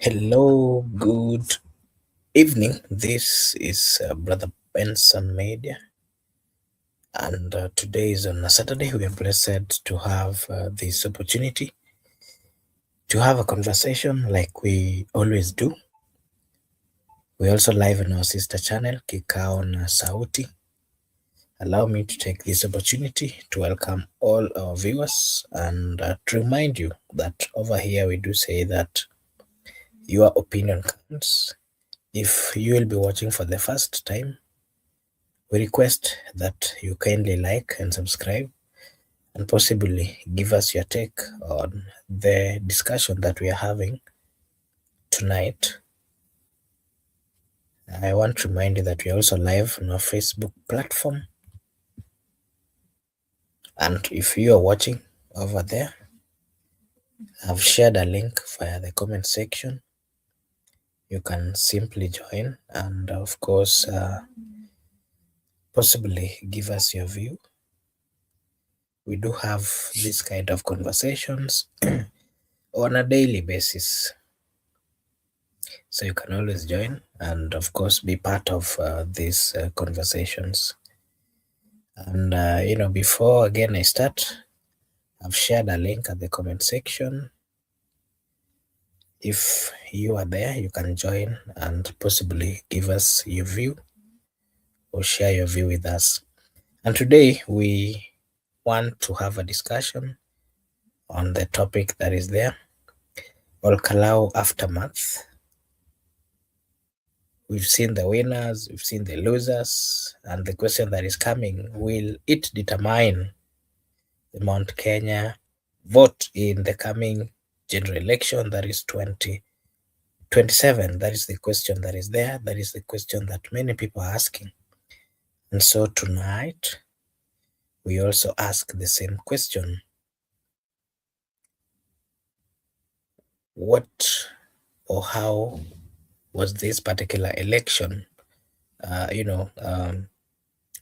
Hello, good evening. This is Brother Benson Media, and today is on a Saturday. We are blessed to have this opportunity to have a conversation like we always do. We also live on our sister channel, Kikao na Sauti. Allow me to take this opportunity to welcome all our viewers and to remind you that over here we do say that your opinion counts. If you will be watching for the first time, we request that you kindly like and subscribe and possibly give us your take on the discussion that we are having tonight. I want to remind you that we are also live on our Facebook platform. And if you are watching over there, I've shared a link via the comment section. You can simply join and, of course, possibly give us your view. We do have this kind of conversations on a daily basis. So you can always join and, of course, be part of these conversations. And, before again I start, I've shared a link at the comment section. If you are there, you can join and possibly give us your view or share your view with us. And today we want to have a discussion on the topic that is there, Kalou aftermath. We've seen the winners, we've seen the losers, and the question that is coming, will it determine the Mount Kenya vote in the coming general election that is 2027? That is the question that is there. That is the question that many people are asking. And so tonight, we also ask the same question. What or how was this particular election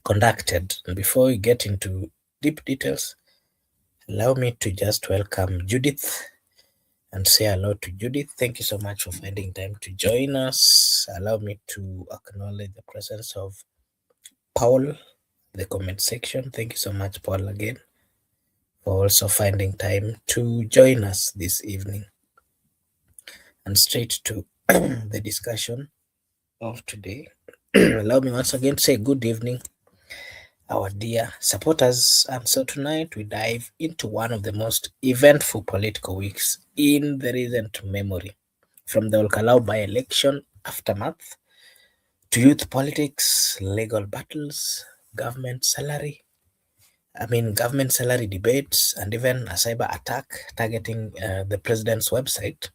conducted? And before we get into deep details, allow me to just welcome Judith and say hello to Judith. Thank you so much for finding time to join us. Allow me to acknowledge the presence of Paul, the comment section. Thank you so much, Paul, again, for also finding time to join us this evening. And straight to the discussion of today. Allow me once again to say good evening, our dear supporters. And so tonight we dive into one of the most eventful political weeks in the recent memory, from the Olkalau by-election aftermath to youth politics, legal battles, government salary debates, and even a cyber attack targeting the president's website.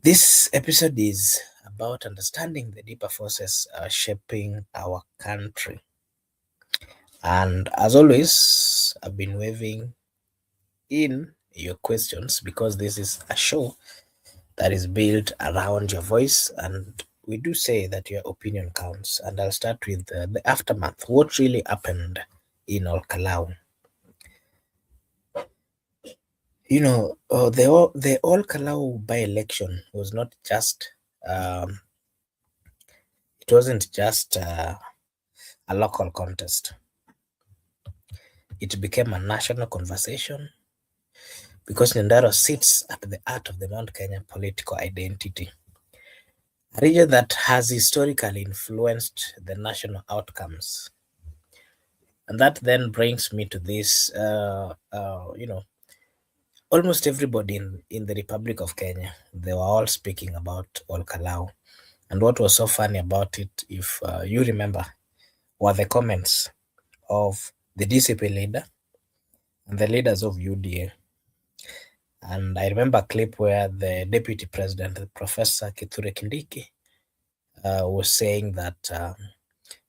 This episode is about understanding the deeper forces shaping our country. And as always, I've been waving in your questions because this is a show that is built around your voice, and we do say that your opinion counts. And I'll start with the aftermath. What really happened in Olkalau? The Olkalau by-election was not just it wasn't just a local contest. It became a national conversation because Nyandarua sits at the heart of the Mount Kenya political identity, a region that has historically influenced the national outcomes. And that then brings me to this, almost everybody in the Republic of Kenya, they were all speaking about Olkalau. And what was so funny about it, if you remember, were the comments of the DCP leader and the leaders of UDA. And I remember a clip where the deputy president, Professor Kithure Kindiki, was saying that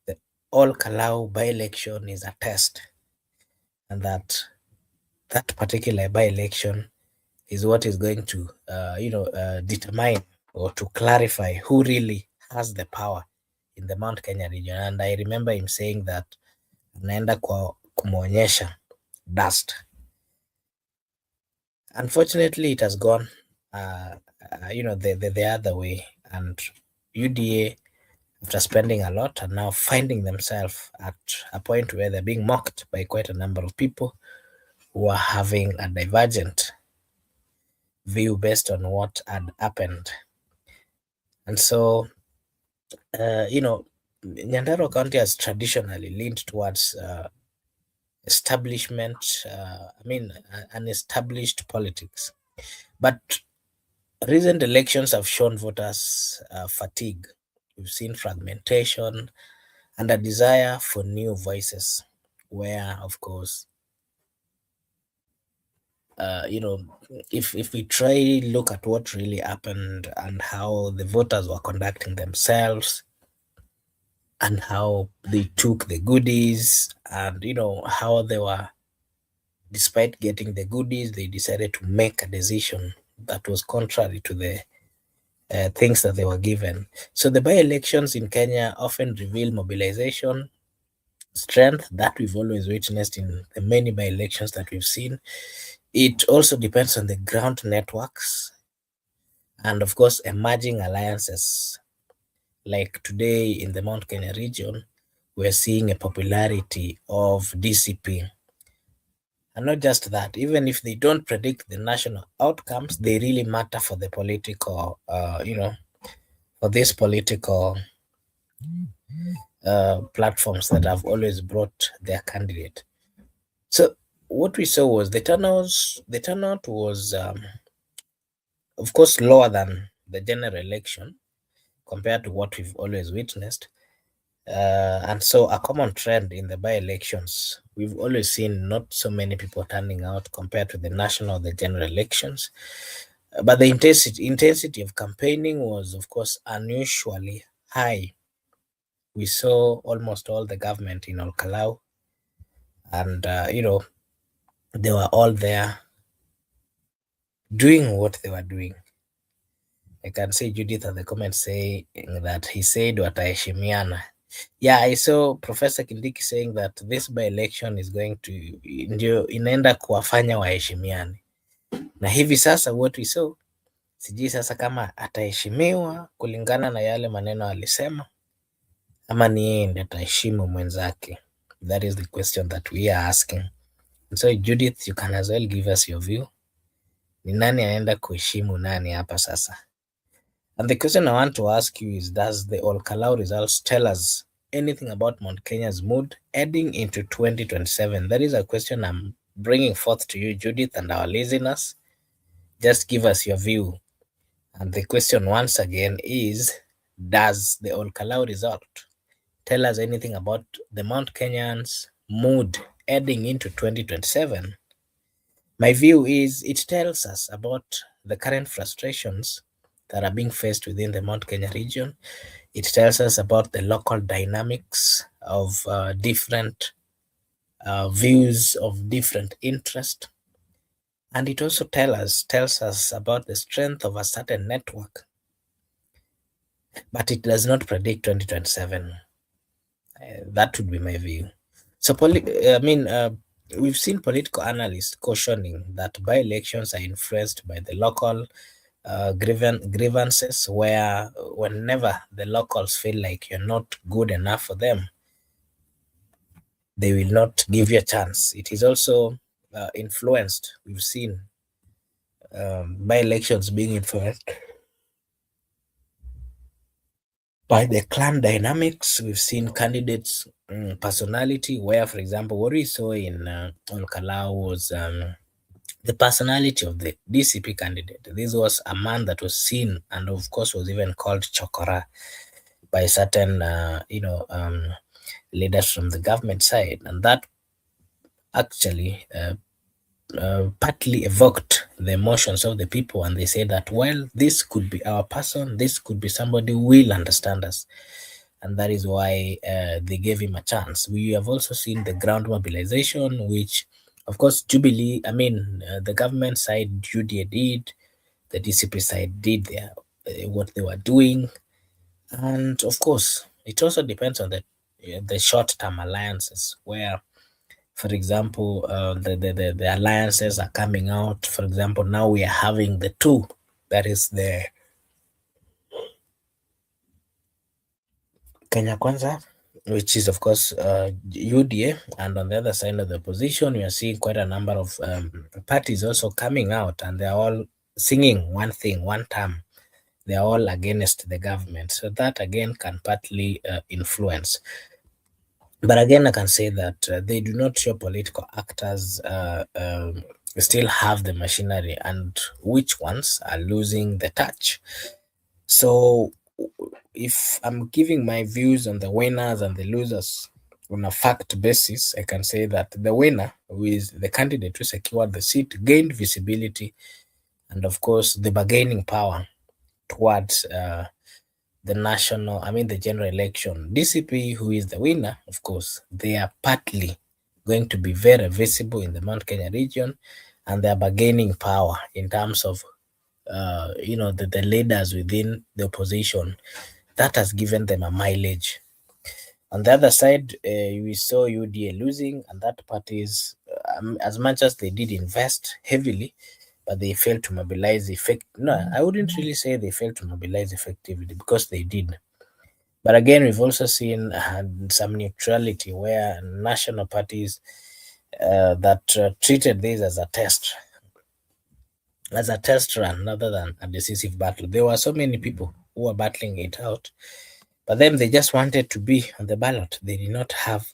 the Olkalau by-election is a test, and that particular by-election is what is going to, determine or to clarify who really has the power in the Mount Kenya region. And I remember him saying that anaenda kumwonyesha dust. Unfortunately, it has gone the other way. And UDA, after spending a lot, are now finding themselves at a point where they're being mocked by quite a number of people who are having a divergent view based on what had happened. And so, Nyandarua County has traditionally leaned towards an established politics. But recent elections have shown voters fatigue. We've seen fragmentation and a desire for new voices, where, of course, uh, you know, if we try look at what really happened and how the voters were conducting themselves and how they took the goodies and how they were, despite getting the goodies, they decided to make a decision that was contrary to the things that they were given. So the by-elections in Kenya often reveal mobilization strength that we've always witnessed in the many by-elections that we've seen. It also depends on the ground networks and, of course, emerging alliances. Like today in the Mount Kenya region, we're seeing a popularity of DCP. And not just that, even if they don't predict the national outcomes, they really matter for the political, for these political platforms that have always brought their candidate. So what we saw was the turnout was, of course, lower than the general election compared to what we've always witnessed. And so a common trend in the by-elections, we've always seen not so many people turning out compared to the national or the general elections. But the intensity of campaigning was, of course, unusually high. We saw almost all the government in Kalou, and they were all there doing what they were doing. I can see Judith at the comments saying that he said wataheshimiana. Yeah, I saw Professor Kindiki saying that this by-election is going to ndio inaenda kuwafanya waheshimiane, na hivi sasa what we saw, sijui sasa kama ataheshimiwa kulingana na yale maneno alisema ama ni yeye ndiye ataheshimu mwenzake. That is the question that we are asking. And so Judith, you can as well give us your view. Ni nani anaenda kuheshimu nani hapa sasa? And the question I want to ask you is, does the Olkalau results tell us anything about Mount Kenya's mood heading into 2027? That is a question I'm bringing forth to you, Judith, and our listeners. Just give us your view. And the question once again is, does the Olkalau result tell us anything about the Mount Kenyans' mood heading into 2027? My view is it tells us about the current frustrations that are being faced within the Mount Kenya region. It tells us about the local dynamics of different views of different interest. And it also tells us about the strength of a certain network. But it does not predict 2027. That would be my view. So, we've seen political analysts cautioning that by-elections are influenced by the local grievances, where whenever the locals feel like you're not good enough for them, they will not give you a chance. It is also influenced. We've seen by-elections being influenced by the clan dynamics. We've seen candidates' personality, where, for example, what we saw in Olkalau was the personality of the DCP candidate. This was a man that was seen and, of course, was even called Chokora by certain, leaders from the government side. And that actually partly evoked the emotions of the people. And they say that, well, this could be our person, this could be somebody who will understand us. And that is why they gave him a chance. We have also seen the ground mobilization, which, of course, the government side, UDA did, the DCP side did what they were doing. And, of course, it also depends on the short-term alliances, where, for example, the alliances are coming out. For example, now we are having the two That is the Kenya Kwanza, which is of course UDA, and on the other side of the opposition, we are seeing quite a number of parties also coming out, and they are all singing one thing, one term. They are all against the government, so that again can partly influence. But again, I can say that they do not show political actors still have the machinery, and which ones are losing the touch. So, if I'm giving my views on the winners and the losers on a fact basis, I can say that the winner, who is the candidate who secured the seat, gained visibility and, of course, the bargaining power towards the general election. DCP, who is the winner, of course, they are partly going to be very visible in the Mount Kenya region, and they are bargaining power in terms of the leaders within the opposition. That has given them a mileage. On the other side, we saw UDA losing, and that party is, as much as they did invest heavily, but they failed to mobilize effect. No, I wouldn't really say they failed to mobilize effectively, because they did. But again, we've also seen some neutrality where national parties that treated this as a test run rather than a decisive battle. There were so many people who were battling it out, but then they just wanted to be on the ballot. They did not have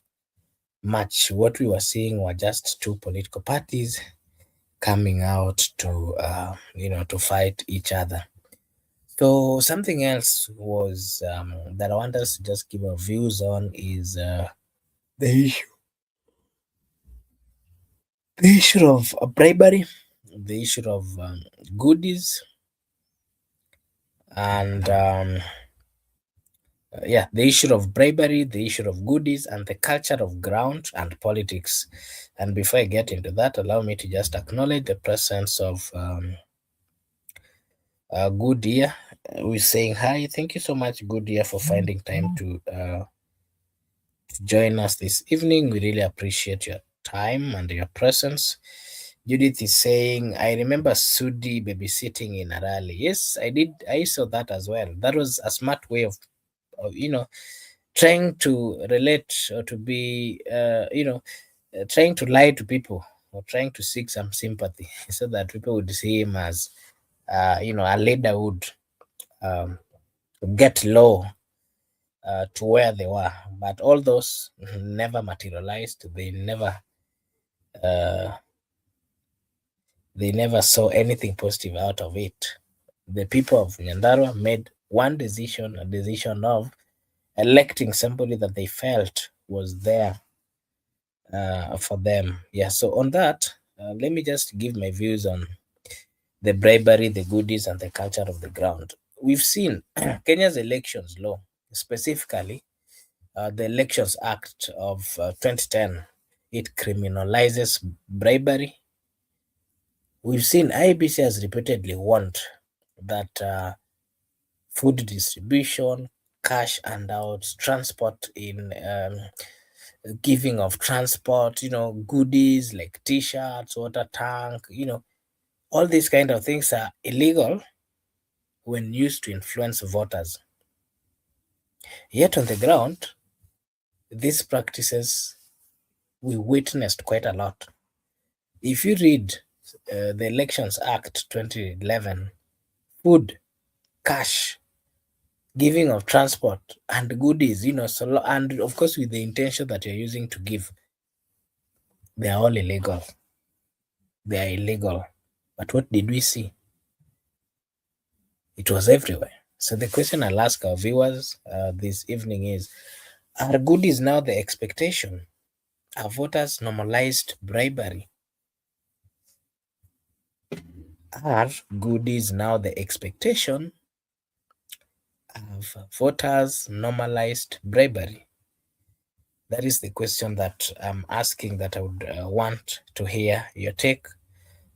much. What we were seeing were just two political parties coming out to fight each other. So something else was that I want us to just give our views on is the issue, the issue of bribery, the issue of goodies, and the issue of bribery, the issue of goodies, and the culture of ground and politics. And before I get into that, allow me to just acknowledge the presence of Good Year, who is saying hi. Thank you so much, Good Year, for finding time to join us this evening. We really appreciate your time and your presence. Judith is saying, I remember Sudi babysitting in a rally. Yes, I did. I saw that as well. That was a smart way of trying to relate, or to be, trying to lie to people, or trying to seek some sympathy so that people would see him as, a leader would um, get low to where they were. But all those never materialized. Uh, they never saw anything positive out of it. The people of Nyandarua made one decision, a decision of electing somebody that they felt was there for them. Yeah, so on that, let me just give my views on the bribery, the goodies, and the culture of the ground. We've seen Kenya's elections law, specifically the Elections Act of 2010. It criminalizes bribery. We've seen IBC has repeatedly warned that food distribution, cash handouts, transport in giving of transport, goodies like t-shirts, water tank, all these kind of things are illegal when used to influence voters. Yet on the ground, these practices we witnessed quite a lot. If you read the Elections Act 2011, food, cash, giving of transport, and goodies, and of course with the intention that you're using to give, they are all illegal. They are illegal. But what did we see? It was everywhere. So the question I'll ask our viewers this evening is, are goodies now the expectation? Have voters normalized bribery? Are goodies now the expectation? Have voters normalized bribery? That is the question that I'm asking, that I would want to hear your take.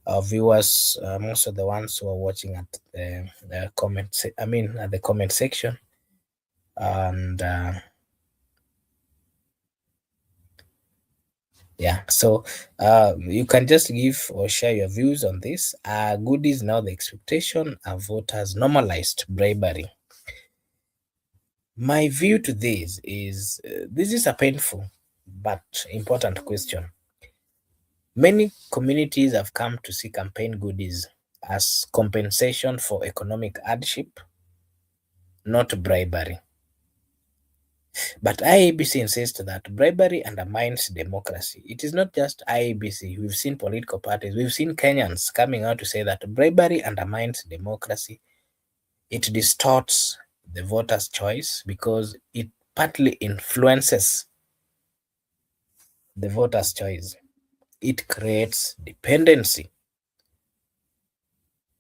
Our viewers, most of the ones who are watching at the at the comment section, and Yeah, so you can just give or share your views on this. Are goodies now the expectation? Are voters normalized bribery? My view to this is a painful but important question. Many communities have come to see campaign goodies as compensation for economic hardship, not bribery. But IEBC insists that bribery undermines democracy. It is not just IEBC. We've seen political parties, we've seen Kenyans coming out to say that bribery undermines democracy. It distorts the voter's choice because it partly influences the voter's choice. It creates dependency.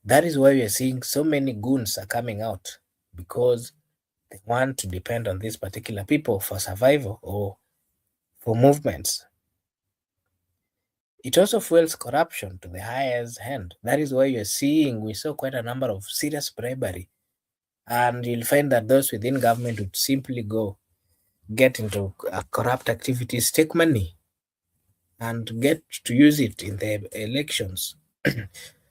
That is why we are seeing so many goons are coming out because they want to depend on these particular people for survival or for movements. It also fuels corruption to the highest hand. That is why we saw quite a number of serious bribery. And you'll find that those within government would simply go get into corrupt activities, take money, and get to use it in their elections.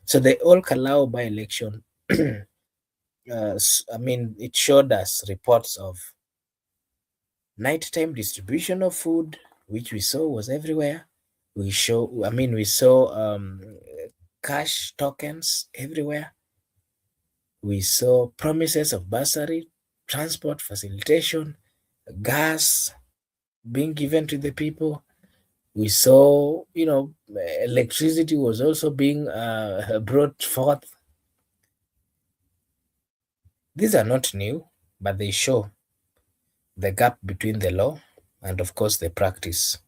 So the all Kalou by election, I mean, it showed us reports of nighttime distribution of food, which we saw was everywhere. We saw cash tokens everywhere. We saw promises of bursary, transport facilitation, gas being given to the people. We saw, electricity was also being brought forth. These are not new, but they show the gap between the law and, of course, the practice.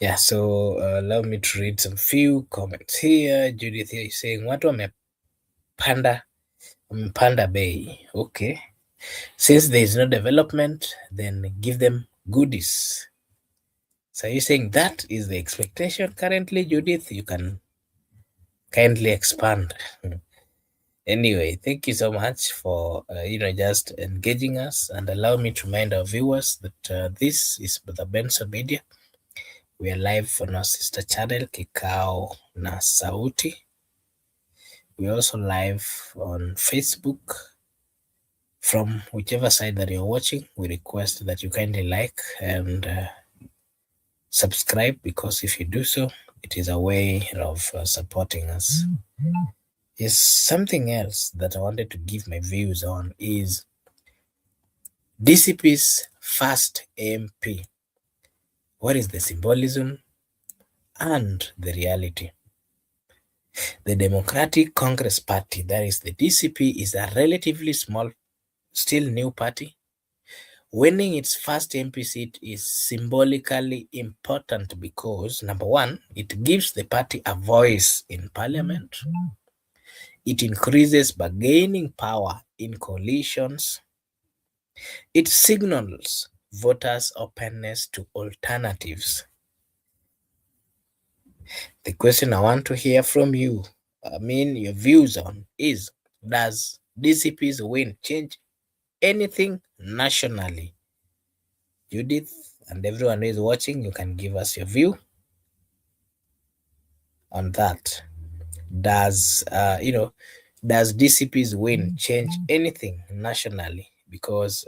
Yeah, so allow me to read some few comments here. Judith here is saying, watu wamepanda bei. Okay. Since there is no development, then give them goodies. So you're saying that is the expectation currently, Judith? You can kindly expand. Anyway, thank you so much for just engaging us, and allow me to remind our viewers that this is the Benson Media. We are live on our sister channel Kikao na Sauti. We're also live on Facebook. From whichever side that you're watching, we request that you kindly like and subscribe, because if you do so, it is a way of supporting us. Is something else that I wanted to give my views on is DCP's first MP. What is the symbolism and the reality? The Democratic Congress Party, that is the DCP, is a relatively small, still new party. Winning its first MP seat is symbolically important because, number one, it gives the party a voice in parliament. It increases bargaining power in coalitions. It signals voters' openness to alternatives. The question I want to hear from you, your views on, is, does DCP's win change anything nationally? Judith and everyone who is watching, you can give us your view on that. Does does DCP's win change anything nationally? Because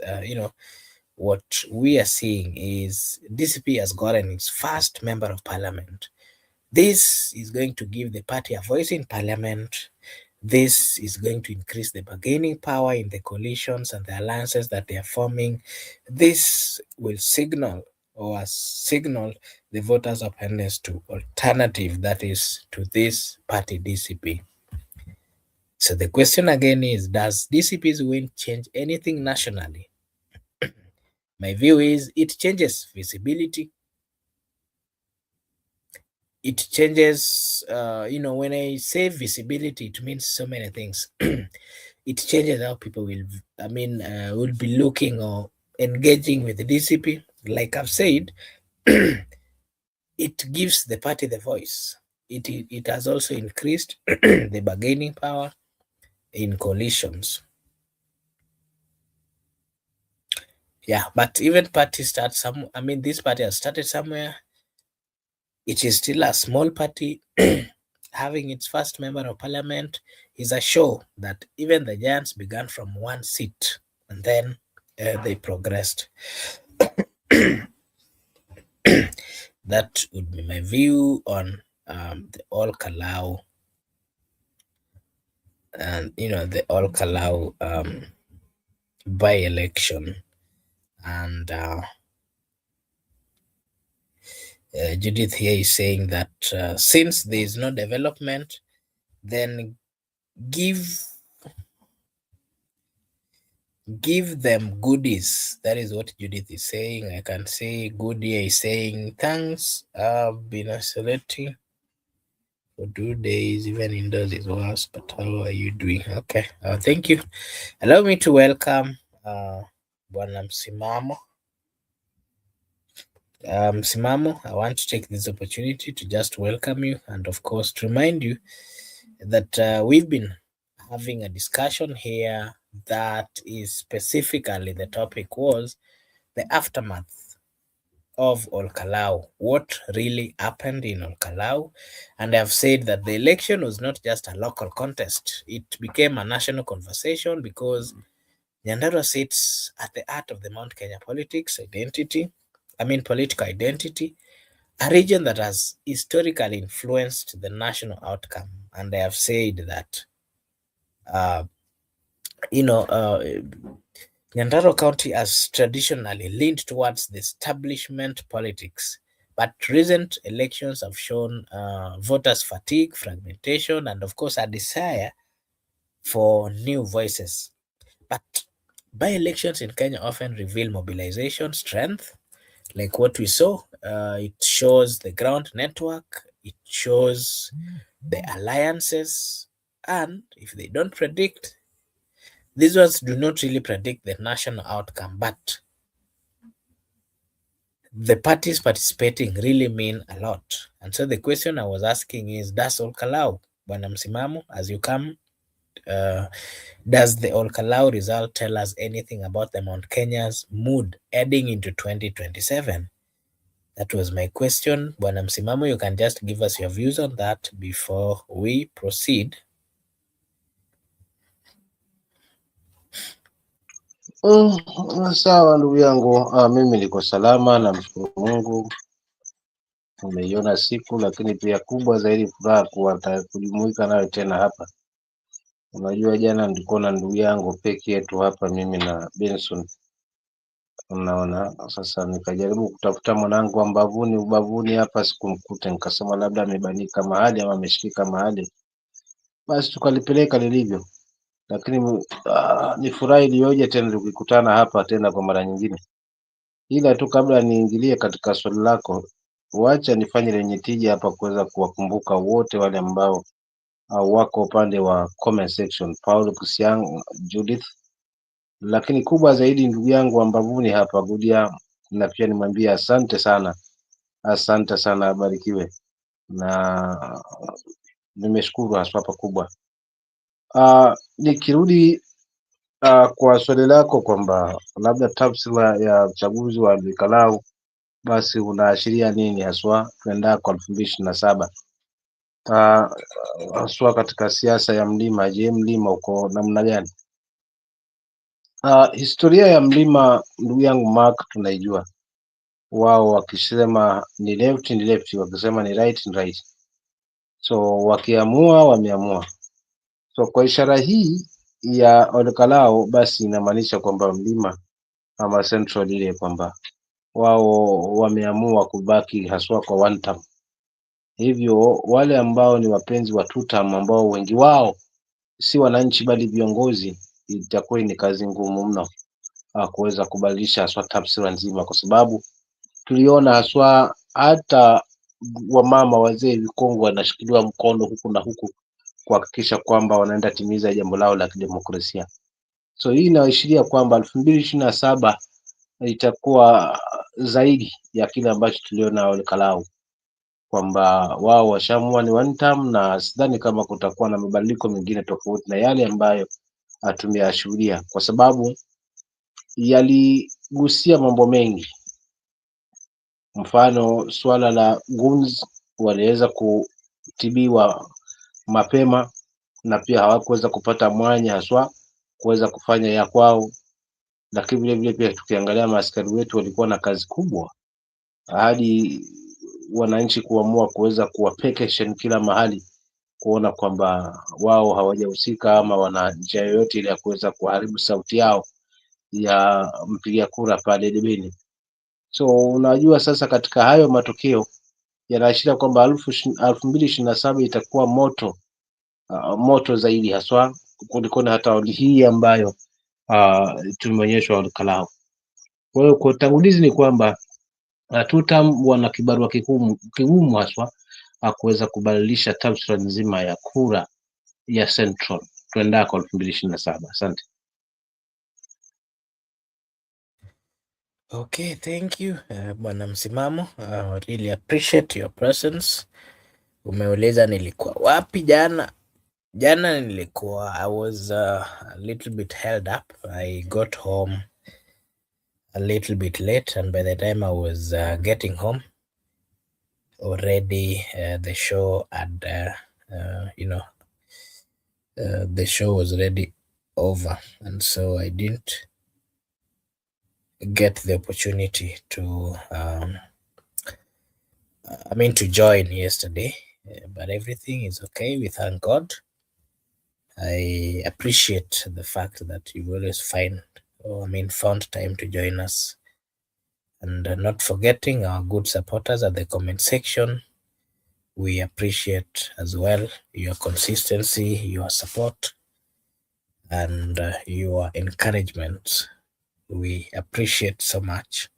what we are seeing is DCP has gotten its first member of parliament. This is going to give the party a voice in parliament. This is going to increase the bargaining power in the coalitions and the alliances that they are forming. This will signal the voters' openness to alternative, that is, to this party DCP. So the question again is, does DCP's win change anything nationally? My view is it changes visibility. It changes, when I say visibility, it means so many things. It changes how people will be looking or engaging with the DCP. Like I've said, it gives the party the voice. It has also increased the bargaining power in coalitions. Yeah, but even party start some. I mean, this party has started somewhere. It is still a small party. Having its first member of parliament is a show that even the giants began from one seat and then they progressed. That would be my view on the All Kalau and the All Kalau by election. And Judith here is saying that since there is no development, then give them goodies. That is what Judith is saying. I can say Goodyear is saying thanks. I've been isolating for 2 days, even indoors is worse. But how are you doing? Okay. Thank you. Allow me to welcome Bwana Msimamo. Msimamo, I want to take this opportunity to just welcome you and, of course, to remind you that we've been having a discussion here that is specifically the topic was the aftermath of Olkalau, what really happened in Olkalau. And I've said that the election was not just a local contest, it became a national conversation because Nyandarua sits at the heart of the Mount Kenya political identity, a region that has historically influenced the national outcome. And I have said that, uh, Nyandarua County has traditionally leaned towards the establishment politics, but recent elections have shown voters' fatigue, fragmentation, and of course a desire for new voices. But by-elections in Kenya often reveal mobilization strength, like what we saw. It shows the ground network, it shows the alliances, and if they don't predict, these ones do not really predict the national outcome, but the parties participating really mean a lot. And so the question I was asking is, does Olkalau, Bwana Msimamo, as you come, does the Olkalau result tell us anything about the Mount Kenya's mood heading into 2027? That was my question. Bwana Msimamo, you can just give us your views on that before we proceed. Sawa ndugu yangu, mimi niko salama, namshukuru Mungu. Tumeiona siku, lakini pia kubwa zaidi furaha kujumuika nayo tena hapa. Unajua jana nilikuwa na ndugu yangu peke yetu hapa, mimi na Benson. Unaona, sasa nikajaribu kutafuta mwanangu wa ubavuni hapa, sikumkuta. Nikasema labda amebanika mahali ama ameshikika mahali, basi tukalipeleka lilivyo. Lakini ni furaha iliyoje tena tukikutana hapa tena kwa mara nyingine. Ila tu kabla niingilie katika swali lako, wacha nifanye lenye tija hapa kuweza kuwakumbuka wote wale ambao wako upande wa comment section, Paul Kusiang, Judith, lakini kubwa zaidi ndugu yangu wa mbavuni hapa Gudia, na pia nimwambie asante sana, abarikiwe na nimeshukuru haswa pakubwa. Nikirudi kwa swali lako kwamba labda tafsiri ya uchaguzi wa Kalou basi unaashiria nini haswa tuendaa kwa 2027 haswa katika siasa ya mlima. Je, mlima uko namna gani? Historia ya mlima ndugu yangu Mark tunaijua, wao wakisema ni left ni left, wakisema ni right ni right, so wakiamua wameamua. So kwa ishara hii ya Olkalau basi inamaanisha kwamba mlima ama central ile kwamba wao wameamua kubaki haswa kwa one term. Hivyo wale ambao ni wapenzi wa two term, ambao wengi wao si wananchi bali viongozi, itakuwa ni kazi ngumu mno kuweza kubadilisha haswa tafsiri nzima, kwa sababu tuliona haswa hata wamama wazee vikongwe wanashikiliwa mkono huku na huku kuhakikisha kwamba wanaenda timiza jambo lao la kidemokrasia. So hii inaashiria kwamba 2027 itakuwa zaidi ya kile ambacho tuliona Olkalau, kwamba wao washamua ni one term, na sidhani kama kutakuwa na mabadiliko mengine tofauti na yale ambayo tumeyashuhudia, kwa sababu wamegusia mambo mengi, mfano suala la goons waliweza kutibiwa mapema na pia hawakuweza kupata mwanya haswa kuweza kufanya ya kwao, lakini vile vile pia tukiangalia maaskari wetu walikuwa na kazi kubwa hadi wananchi kuamua kuweza kuwapekeshen kila mahali kuona kwamba wao hawajahusika ama wana njia yoyote ile ya kuweza kuharibu sauti yao ya mpiga kura pale debeni. So unajua sasa katika hayo matokeo yanaashiria kwamba 2027 itakuwa moto zaidi haswa kuliko hata hii ambayo tumeonyeshwa Kalou. Kwa hiyo kwa utangulizi ni kwamba tutam wana kibarua kigumu haswa kuweza kubadilisha taswira nzima ya kura ya Central tuendako 2027. Asante. Okay, thank you Bwana Msimamo. Really appreciate your presence. Umeuliza nilikuwa wapi jana. Jana nilikuwa, I was a little bit held up. I got home a little bit late, and by the time I was getting home already, the show had the show was already over, and so I didn't get the opportunity to to join yesterday, but everything is okay. We thank God. I appreciate the fact that you always found time to join us, and not forgetting our good supporters at the comment section. We appreciate as well your consistency, your support, and your encouragement. We appreciate so much.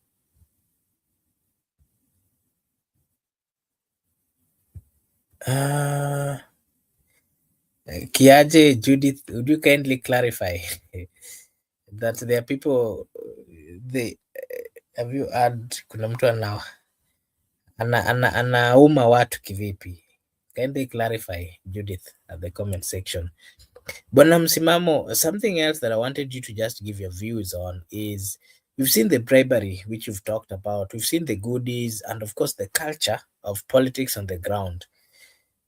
Kiaje Judith, would you kindly clarify that there are people they have you heard kuna mtu anauma watu kivipi? Kindly clarify Judith at the comment section. Bwana Msimamo, something else that I wanted you to just give your views on is we've seen the bribery which you've talked about, we've seen the goodies, and of course the culture of politics on the ground.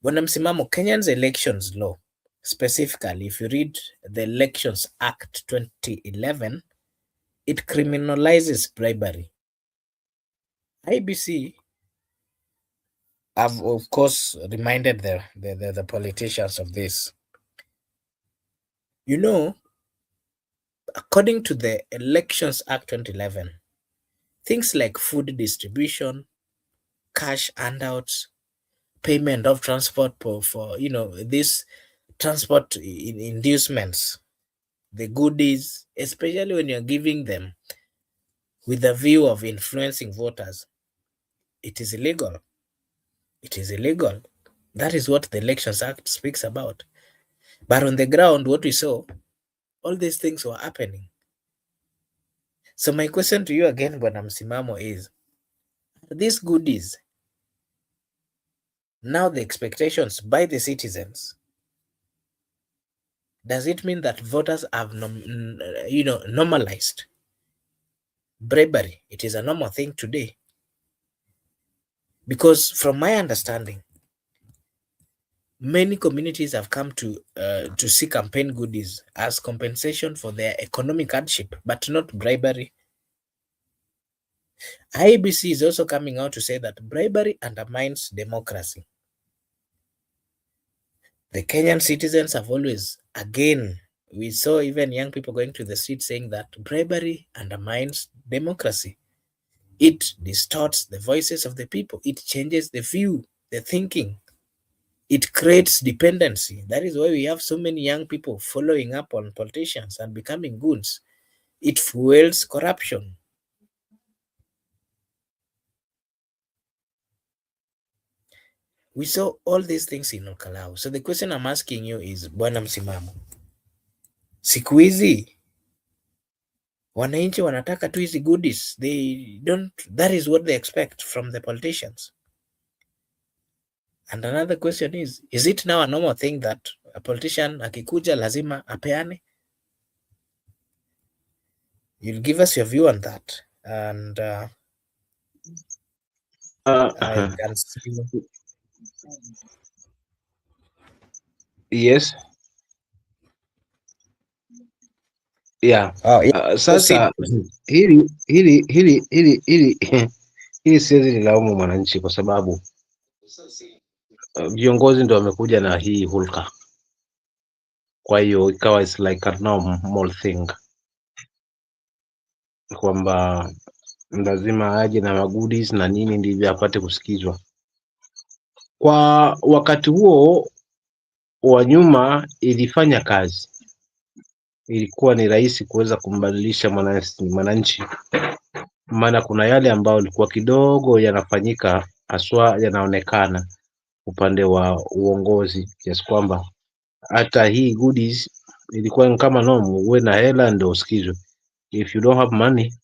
Bwana Msimamo, Kenyan's elections law, specifically, if you read the Elections Act 2011, it criminalizes bribery. IBC have, of course, reminded the politicians of this. You know, according to the Elections Act 2011, things like food distribution, cash handouts, payment of transport for these transport inducements, the goodies, especially when you're giving them with the view of influencing voters, it is illegal. It is illegal. That is what the Elections Act speaks about. But on the ground, what we saw, all these things were happening. So my question to you again, Bwana Msimamo, is these goodies now the expectations by the citizens? Does it mean that voters have normalized bribery? It is a normal thing today. Because from my understanding, many communities have come to see campaign goodies as compensation for their economic hardship, but not bribery. IEBC is also coming out to say that bribery undermines democracy. The Kenyan citizens have always, again, we saw even young people going to the street saying that bribery undermines democracy. It distorts the voices of the people. It changes the view, the thinking. It creates dependency. That is why we have so many young people following up on politicians and becoming goons. It fuels corruption. We saw all these things in Kalou. So the question I'm asking you is, Bwana Msimamo, siku hizi wananchi wanataka tu hizi goodies. They don't, that is what they expect from the politicians. And another question is it now a normal thing that a politician akikuja lazima apeane? You'll give us your view on that, and I Uh, can see. yes, yeah. Oh, yeah. Proceed. Sasa hili hili siwezi nilaumu mwananchi kwa sababu viongozi ndo wamekuja na hii hulka, kwa hiyo ikawa is like a normal thing kwamba lazima aje na magoodies na nini ndivyo apate kusikizwa. Kwa wakati huo wa nyuma ilifanya kazi, ilikuwa ni rahisi kuweza kumbadilisha mwananchi, maana kuna yale ambayo ilikuwa kidogo yanafanyika, haswa yanaonekana upande wa uongozi, kiasi kwamba hata hii goodies ilikuwa ni kama nomu, uwe na hela ndio usikizwe. If you don't have money,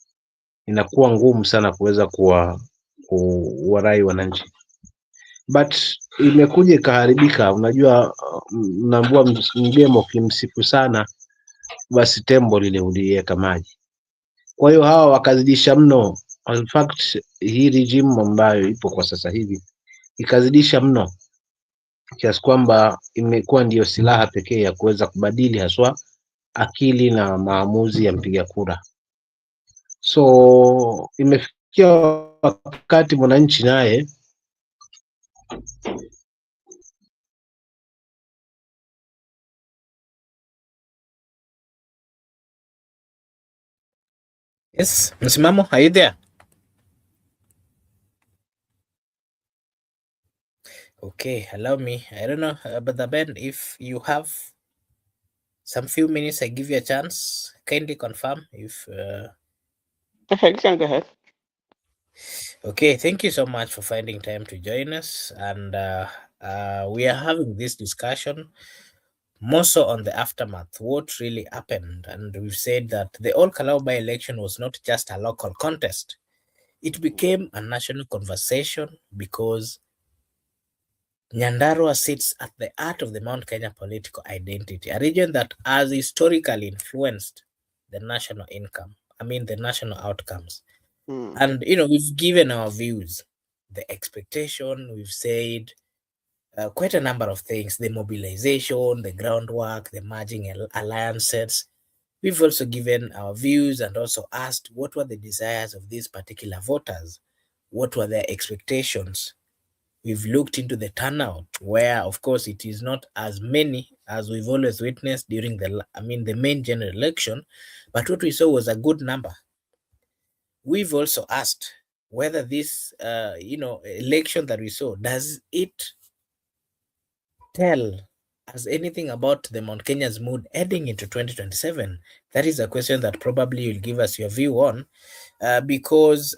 inakuwa ngumu sana kuweza kuwarai wananchi, but imekuja ikaharibika. Unajua, mnaambua mgemo kimsifu sana, basi tembo lile uliweka maji. Kwa hiyo hawa wakazidisha mno. In fact, hii regime ambayo ipo kwa sasa hivi ikazidisha mno kiasi kwamba imekuwa ndiyo silaha pekee ya kuweza kubadili haswa akili na maamuzi ya mpiga kura. So imefikia wakati mwananchi naye Yes, Msimamo, are you there? Okay, allow me. I don't know, but the Ben, if you have some few minutes, I give you a chance. Kindly confirm if. Okay, you can go ahead. Okay, thank you so much for finding time to join us, and we are having this discussion more so on the aftermath, what really happened, and we've said that the All Kalau by-election was not just a local contest; it became a national conversation because Nyandarua sits at the heart of the Mount Kenya political identity, a region that has historically influenced the national income. I mean, the national outcomes. Mm. And, we've given our views, the expectation, we've said quite a number of things, the mobilization, the groundwork, the merging alliances. We've also given our views and also asked what were the desires of these particular voters, what were their expectations. We've looked into the turnout, where, of course, it is not as many as we've always witnessed during the main general election, but what we saw was a good number. We've also asked whether this, election that we saw, does it tell us anything about the Mount Kenya's mood heading into 2027? That is a question that probably you'll give us your view on, because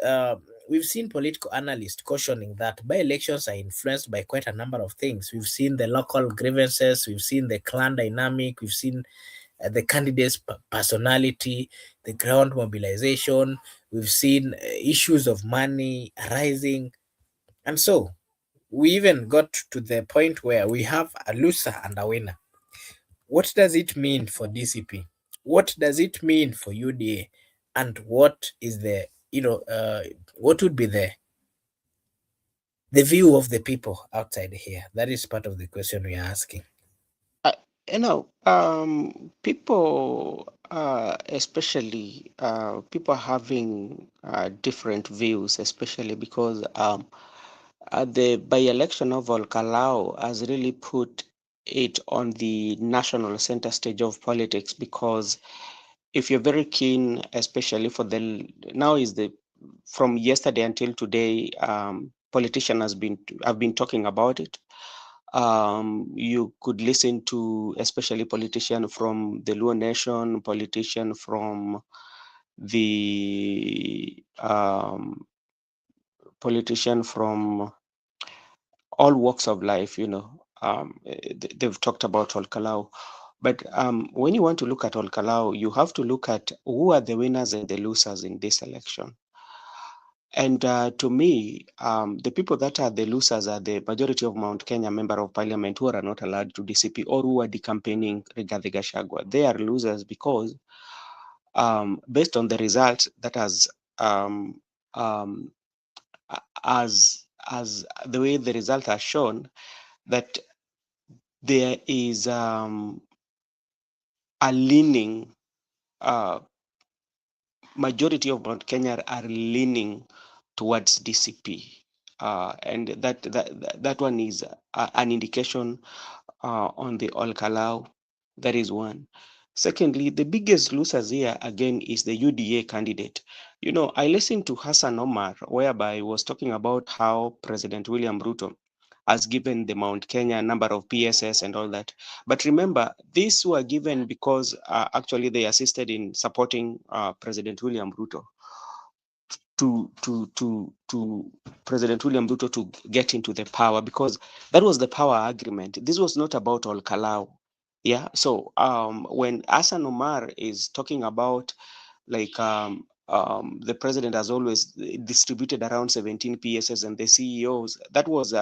we've seen political analysts cautioning that by-elections are influenced by quite a number of things. We've seen the local grievances, we've seen the clan dynamic, we've seen the candidate's personality, the ground mobilization, we've seen issues of money arising. And so we even got to the point where we have a loser and a winner. What does it mean for DCP? What does it mean for UDA? And what is what would be the view of the people outside here? That is part of the question we are asking. People, especially people having different views, especially because the by-election of Olkalau has really put it on the national center stage of politics, because if you're very keen, especially for now is the from yesterday until today, politicians have been talking about it. You could listen to especially politician from the Luo Nation, politician from the politician from all walks of life, they've talked about Olkalau. But when you want to look at Olkalau, you have to look at who are the winners and the losers in this election. And to me, the people that are the losers are the majority of Mount Kenya member of parliament who are not allowed to DCP or who are decampaigning Rigathi Gachagua. They are losers because based on the results that has um, um, as the way the result has shown that there is a leaning, uh, majority of Mount Kenya are leaning towards DCP, and that one is an indication on the All Kalau. That is one. Secondly, the biggest losers here again is the UDA candidate. You know, I listened to Hassan Omar, whereby he was talking about how President William Ruto has given the Mount Kenya number of PSS and all that. But remember, these were given because actually they assisted in supporting President William Ruto to President William Ruto to get into the power, because that was the power agreement. This was not about all Kalau. Yeah. So when Hassan Omar is talking about like the president has always distributed around 17 PSS and the CEOs, that was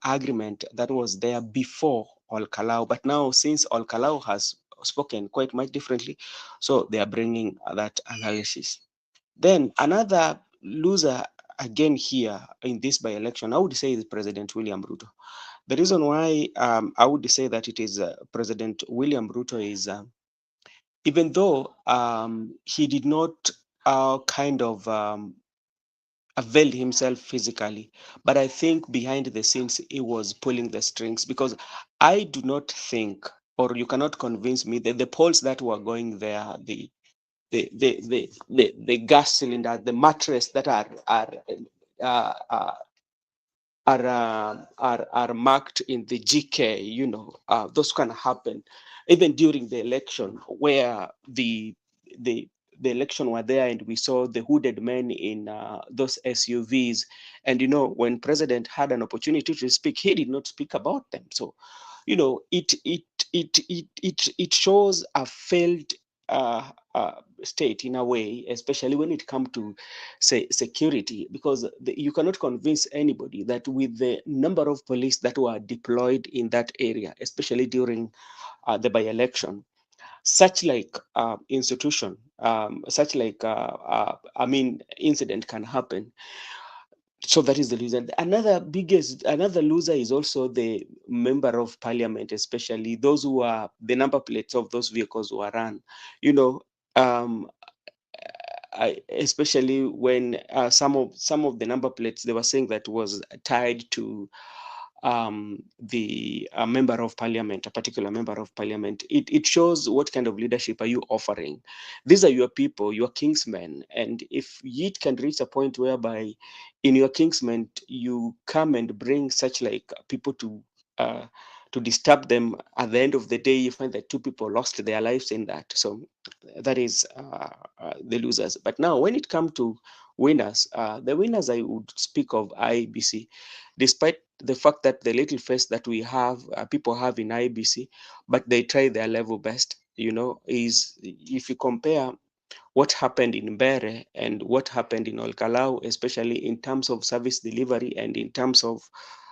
agreement that was there before All Kalau. But now, since All Kalau has spoken quite much differently, so they are bringing that analysis. Then another loser again here in this by-election, I would say, is President William Ruto. The reason why I would say that it is President William Ruto is, even though he did not kind of availed himself physically, but I think behind the scenes he was pulling the strings, because I do not think, or you cannot convince me that the polls that were going there, the gas cylinder, the mattress that uh, uh, are marked in the GK, you know, those can happen even during the election, where the the election were there and we saw the hooded men in those SUVs, and you know, when president had an opportunity to speak, he did not speak about them. So you know, it shows a failed uh, uh, state in a way, especially when it comes to say security, because you cannot convince anybody that with the number of police that were deployed in that area, especially during the by-election, such like institution, such like I mean, incident can happen. So that is the reason. Another loser is also the member of parliament, especially those who are the number plates of those vehicles who are run. You know, um, especially when some of the number plates, they were saying that was tied to the member of parliament, a particular member of parliament. It shows what kind of leadership are you offering. These are your people, your kingsmen, and if it can reach a point whereby in your kingsmen you come and bring such like people uh, to disturb them, at the end of the day you find that two people lost their lives in that. So that is the losers. But now when it comes to winners, the winners I would speak of IBC, despite the fact that the little face that we have, people have in IBC, but they try their level best. You know, is if you compare what happened in Mbere and what happened in Olkalau, especially in terms of service delivery and in terms of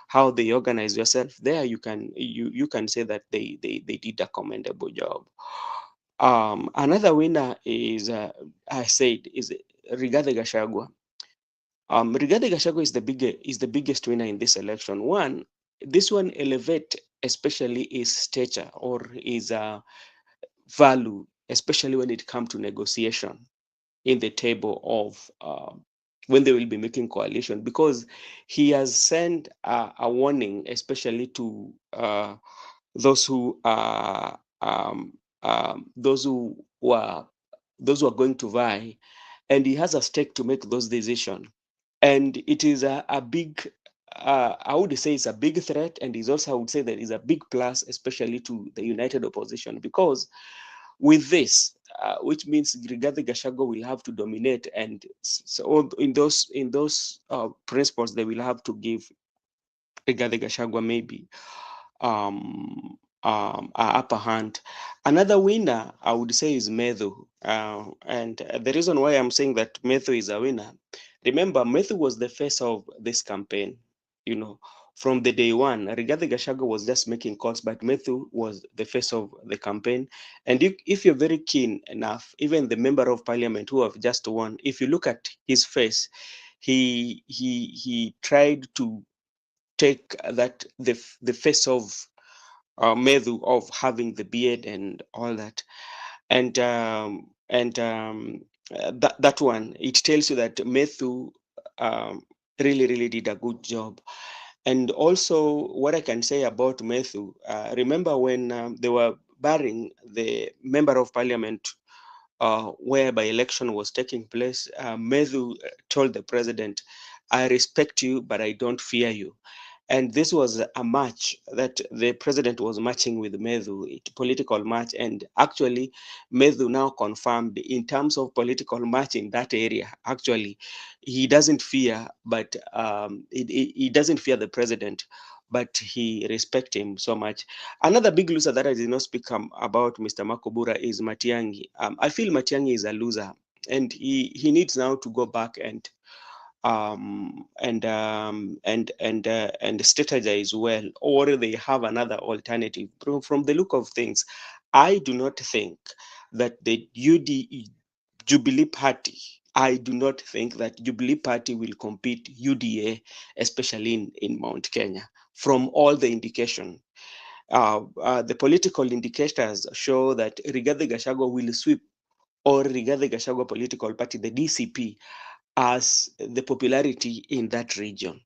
how they organize yourself, there you can say that they did a commendable job. Another winner is I said is Rigathi Gachagua. Rigathi Gachagua is the biggest winner in this election. This one elevate especially his stature or his value, especially when it comes to negotiation in the table of when they will be making coalition, because he has sent a warning, especially to those who are those who were those who are going to vie, and he has a stake to make those decisions. And it is a big, I would say it's a big threat, and is also, I would say, that is a big plus, especially to the united opposition, because with this, which means Rigathi Gachagua will have to dominate, and so in those principles, they will have to give Rigathi Gachagua maybe a upper hand. Another winner, I would say, is Methu. And the reason why I'm saying that Methu is a winner, remember, Methu was the face of this campaign, you know, from the day one, Rigathi Gachagua was just making calls, but Methu was the face of the campaign. And if you're very keen enough, even the member of parliament who have just won, if you look at his face, he tried to take that the face of Methu, of having the beard and all that, and that one, it tells you that Methu um, really did a good job. And also, what I can say about Methu, remember when they were barring the member of parliament whereby election was taking place, Methu told the president, I respect you, but I don't fear you. And this was a match that the president was matching with Methu, a political match. And actually, Methu now confirmed in terms of political match in that area, actually, he doesn't fear, but he doesn't fear the president, but he respects him so much. Another big loser that I did not speak about Mr. Makobura is Matiangi. I feel Matiangi is a loser, and he needs now to go back and strategize well, or they have another alternative. From the look of things, I do not think that the Jubilee Party. I do not think that Jubilee Party will compete UDA, especially in Mount Kenya. From all the indication, the political indicators show that Rigathi Gachagua will sweep, or Rigathi Gachagua political party, the DCP, as the popularity in that region.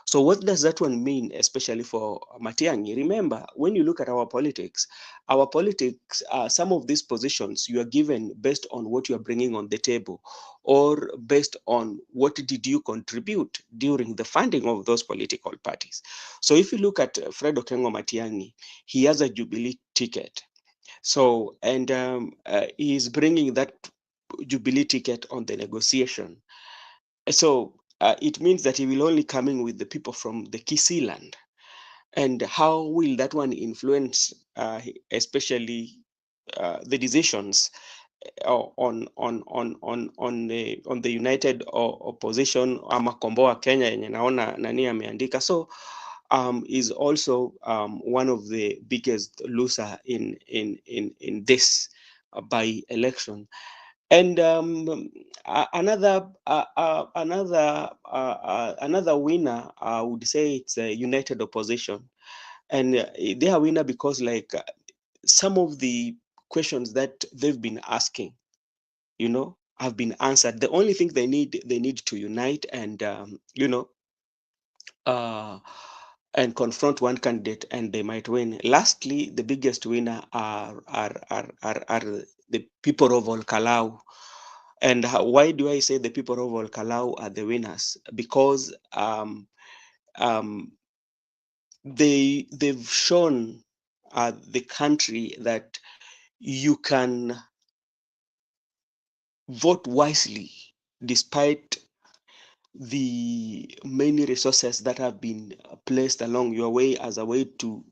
So what does that one mean, especially for Matiang'i? Remember, when you look at our politics, some of these positions you are given based on what you are bringing on the table, or based on what did you contribute during the funding of those political parties. So if you look at Fred Okengo Matiang'i, he has a Jubilee ticket. So, and he is bringing that Jubilee ticket on the negotiation. So it means that he will only come in with the people from the Kisii land. And how will that one influence, especially the decisions on the united opposition ama Komboa Kenya yenye naona nani ameandika. So is also one of the biggest loser in this by election. And another winner, I would say it's a united opposition, and they are winner because like some of the questions that they've been asking, have been answered. The only thing they need to unite and uh, and confront one candidate, and they might win. Lastly, the biggest winner are the people of Kalau. And why do I say the people of Kalau are the winners? Because they've shown the country that you can vote wisely despite the many resources that have been placed along your way as a way to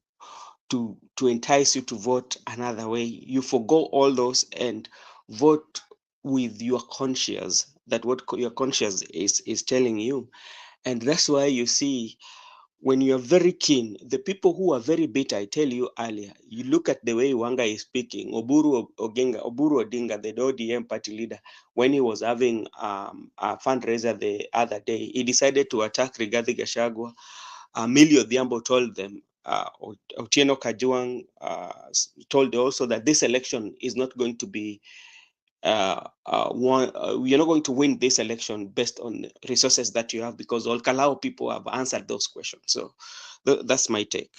entice you to vote another way. You forgo all those and vote with your conscience, that what your conscience is telling you. And that's why you see, when you're very keen, the people who are very bitter, I tell you earlier, you look at the way Wanga is speaking, Oburu Odinga, the ODM party leader, when he was having a fundraiser the other day, he decided to attack Rigathi Gachagua. Millie Odhiambo told them, Otieno Kajwang told also that this election is not going to be you're not going to win this election based on resources that you have, because all Kalau people have answered those questions. So that's my take.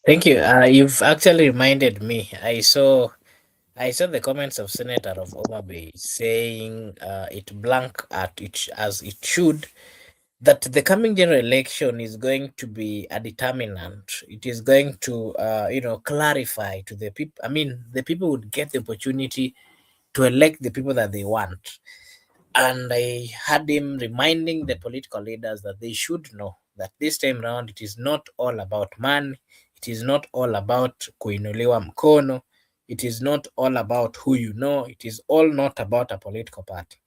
Thank you. You've actually reminded me. I saw the comments of Senator of Oma Bay saying it blank at it as it should, that the coming general election is going to be a determinant. It is going to clarify to the people. I mean, the people would get the opportunity to elect the people that they want. And I had him reminding the political leaders that they should know that this time round it is not all about money, it is not all about kuinuliwa mkono, it is not all about who you know, it is all not about a political party.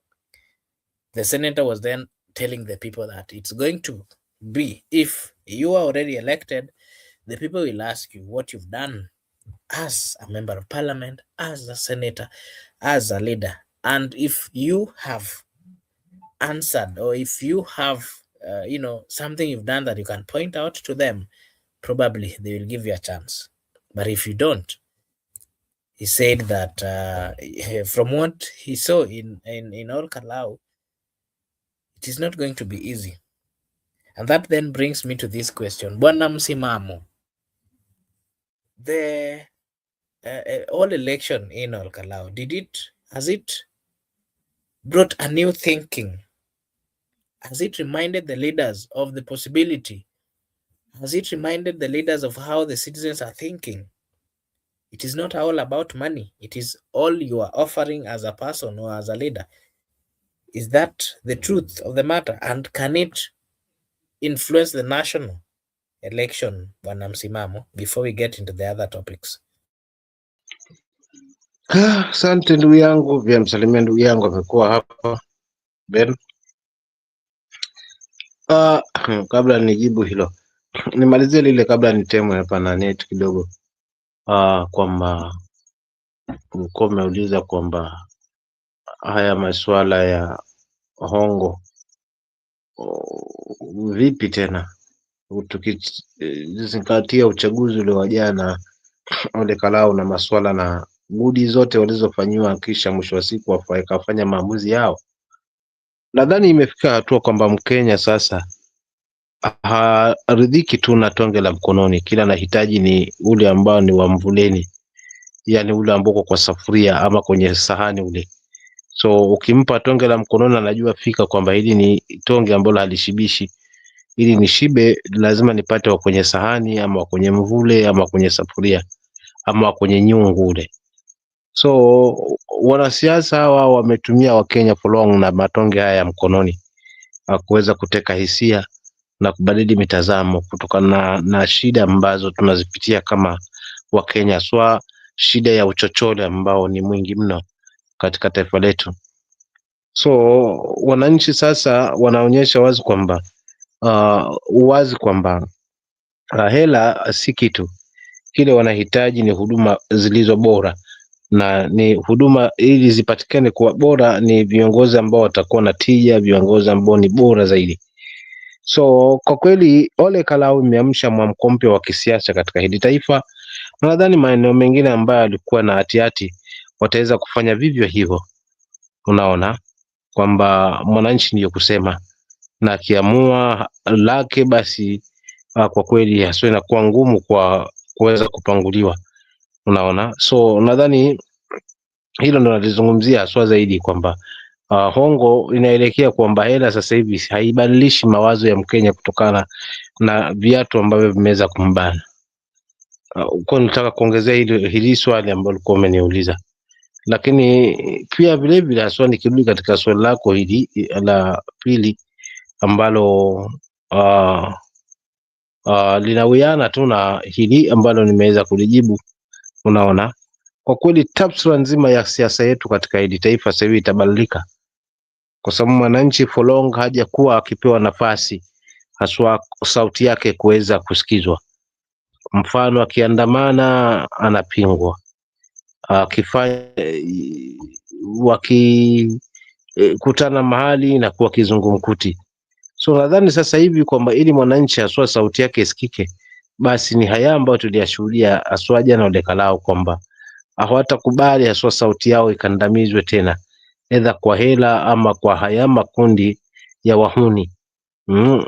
The senator was then telling the people that it's going to be, if you are already elected, the people will ask you what you've done as a member of parliament, as a senator, as a leader. And if you have answered, or if you have, something you've done that you can point out to them, probably they will give you a chance. But if you don't, he said that from what he saw in all Kalau, it is not going to be easy. And that then brings me to this question. Bwana Msimamo, the all election in all Kalau, has it brought a new thinking? Has it reminded the leaders of the possibility? Has it reminded the leaders of how the citizens are thinking? It is not all about money. It is all you are offering as a person or as a leader. Is that the truth of the matter? And can it influence the national election, Bwana Msimamo, before we get into the other topics? Asante ndugu yangu, vya msalimia ndugu yangu amekuwa hapa Ben. Kabla nijibu hilo, nimalizie lile kabla nitemwe hapa na net kidogo. Kwamba ulikuwa umeuliza kwamba haya masuala ya hongo vipi tena, tukizingatia uchaguzi ule wa jana ole Kalou na masuala na gudi zote walizofanyiwa, kisha mwisho wa siku wakafanya maamuzi yao. Nadhani imefika hatua kwamba Mkenya sasa haridhiki tu na tonge la mkononi, kila anahitaji ni ule ambao ni wa mvuleni, yani ule ambao kwa safuria ama kwenye sahani ule. So ukimpa tonge la mkononi anajua fika kwamba hili ni tonge ambalo halishibishi, ili nishibe lazima nipate wa kwenye sahani ama kwenye mvule ama kwenye safuria ama kwenye nyungu ule. So wanasiasa hawa wametumia Wakenya for long na matonge haya ya mkononi kuweza kuteka hisia na kubadili mitazamo kutokana na shida ambazo tunazipitia kama Wakenya, swa shida ya uchochole ambao ni mwingi mno katika taifa letu. So wananchi sasa wanaonyesha wazi kwamba hela si kitu, kile wanahitaji ni huduma zilizo bora, na ni huduma ili zipatikane kwa bora ni viongozi ambao watakuwa na tija, viongozi ambao ni bora zaidi. So kwa kweli ole Kalou imeamsha mwamko mpya wa kisiasa katika hili taifa. Nadhani maeneo mengine ambayo yalikuwa na hatihati wataweza kufanya vivyo hivyo. Unaona kwamba mwananchi ndiyo kusema, na akiamua lake basi kwa kweli haswa inakuwa ngumu kwa kuweza kupanguliwa. Unaona, so nadhani hilo ndo nalizungumzia haswa zaidi kwamba hongo inaelekea kwamba hela sasa hivi haibadilishi mawazo ya Mkenya kutokana na viatu ambavyo vimeweza kumbana. Kwa nataka kuongezea hili swali ambalo ulikuwa umeniuliza, lakini pia vile vile haswa nikirudi katika swali lako hili la pili ambalo linawiana tu na hili ambalo nimeweza kulijibu. Unaona, kwa kweli taswira nzima ya siasa yetu katika hili taifa sasa hivi itabadilika, kwa sababu mwananchi for long hajakuwa akipewa nafasi haswa sauti yake kuweza kusikizwa. Mfano, akiandamana anapingwa, wakikutana mahali na kuwa kizungumkuti. So nadhani sasa hivi kwamba ili mwananchi haswa sauti yake isikike, basi ni haya ambayo tuliyashuhudia haswa jana ole Kalou, kwamba hawatakubali haswa sauti yao ikandamizwe tena, edha kwa hela ama kwa haya makundi ya wahuni.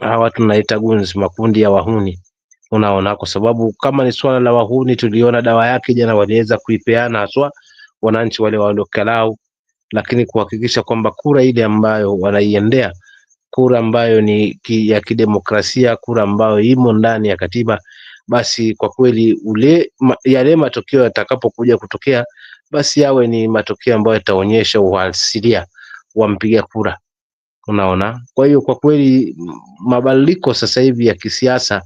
Hawa tunaita gunzi, makundi ya wahuni. Unaona, kwa sababu kama ni swala la wahuni tuliona dawa yake jana, waliweza kuipeana haswa wananchi wale wa ole Kalou, lakini kuhakikisha kwamba kura ile ambayo wanaiendea, kura ambayo ni ya kidemokrasia, kura ambayo imo ndani ya katiba, basi kwa kweli yale matokeo yatakapokuja kutokea, basi yawe ni matokeo ambayo yataonyesha uhalisia wa mpiga kura. Unaona, kwa hiyo kwa kweli mabadiliko sasa hivi ya kisiasa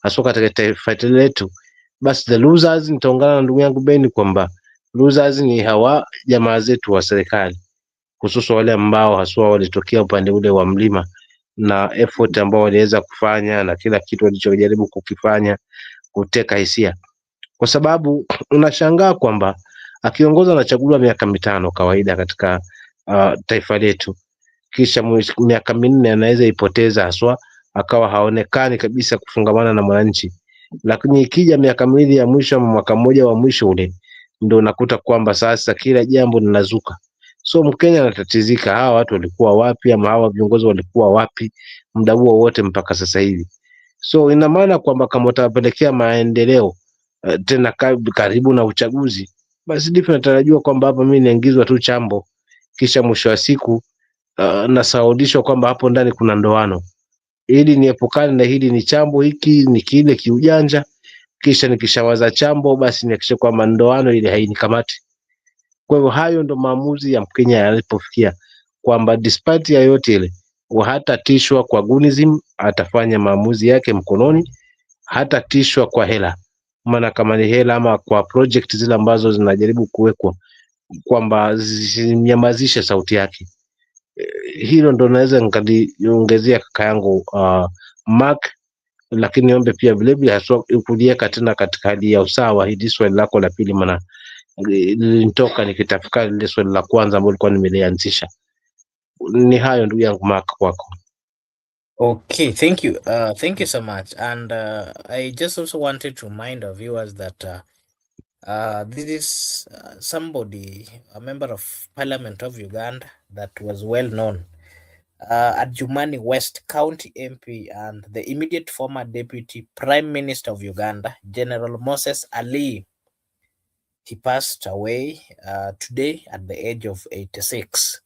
hasa katika taifa letu, basi the losers, nitaungana na ndugu yangu Ben kwamba losers ni hawa jamaa zetu wa serikali, hususan wale ambao haswa walitokea upande ule wa mlima na effort ambao waliweza kufanya na kila kitu walichojaribu kukifanya kuteka hisia, kwa sababu unashangaa kwamba akiongoza anachaguliwa miaka mitano kawaida katika taifa letu, kisha miaka minne anaweza ipoteza haswa, akawa haonekani kabisa kufungamana na mwananchi. Lakini ikija miaka miwili ya mwisho ama mwaka mmoja wa mwisho ule, ndio unakuta kwamba sasa kila jambo linazuka. So Mkenya anatatizika, hawa watu walikuwa wapi, ama hawa viongozi walikuwa wapi muda huo wote mpaka sasa hivi? So ina maana kwamba kama utawapelekea maendeleo tena karibu na uchaguzi, basi ndivyo natarajiwa kwamba hapa mimi niingizwa tu chambo, kisha mwisho wa siku nasaudishwa kwamba hapo ndani kuna ndoano, ili niepukane na hili ni chambo, hiki ni kile kiujanja, kisha nikishawaza chambo, basi nihakikishe kwamba ndoano ile hainikamati. Kwa hivyo hayo ndo maamuzi ya Mkenya yalipofikia, kwamba despite ya yote ile hatatishwa kwa gunism, atafanya maamuzi yake mkononi, hatatishwa kwa hela, maana kama ni hela ama kwa project zile ambazo zinajaribu kuwekwa kwamba zinyamazishe sauti yake. Hilo ndo naweza nikaliongezea kaka yangu Mark, lakini niombe pia vilevile haswa kuliweka tena katika hali ya usawa hili swali lako la pili, maana lilinitoka nikitafakari lile swali la kwanza ambalo nilikuwa nimelianzisha. Ni hayo ndugu yangu Mark, kwako. Okay, thank you so much. And I just also wanted to remind our viewers that this is somebody, a member of Parliament of Uganda that was well known, Adjumani West County MP and the immediate former Deputy Prime Minister of Uganda, General Moses Ali. He passed away today at the age of 86.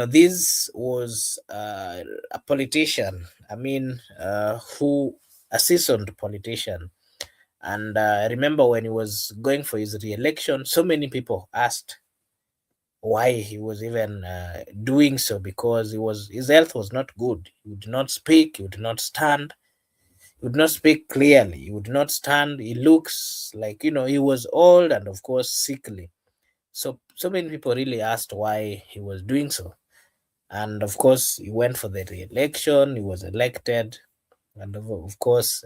This was a politician, who a seasoned politician. And I remember when he was going for his re-election, so many people asked why he was even doing so, because his health was not good. He would not speak, he would not stand, he would not speak clearly, he would not stand. He looks like, he was old and of course sickly. So many people really asked why he was doing so. And of course, he went for the re-election, he was elected, and of course,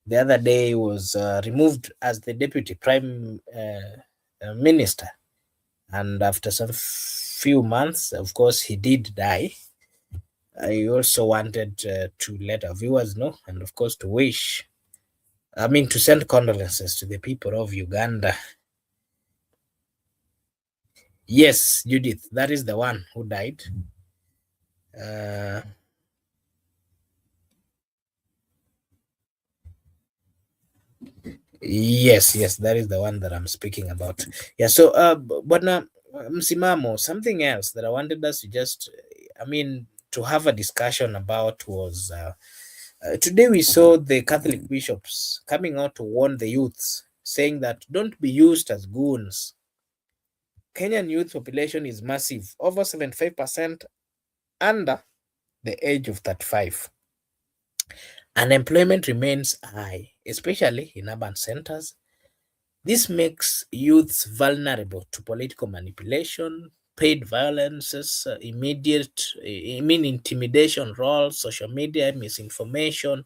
the other day he was removed as the deputy prime minister. And after some few months, of course, he did die. I also wanted to let our viewers know, and of course, to send condolences to the people of Uganda. Yes, Judith, that is the one who died. Yes, that is the one that I'm speaking about. Yeah, so Bwana Msimamo, something else that I wanted us to just, to have a discussion about was today we saw the Catholic bishops coming out to warn the youths, saying that don't be used as goons. Kenyan youth population is massive, over 75% under the age of 35. Unemployment remains high, especially in urban centers. This makes youths vulnerable to political manipulation, paid violences, intimidation, roles, social media, misinformation.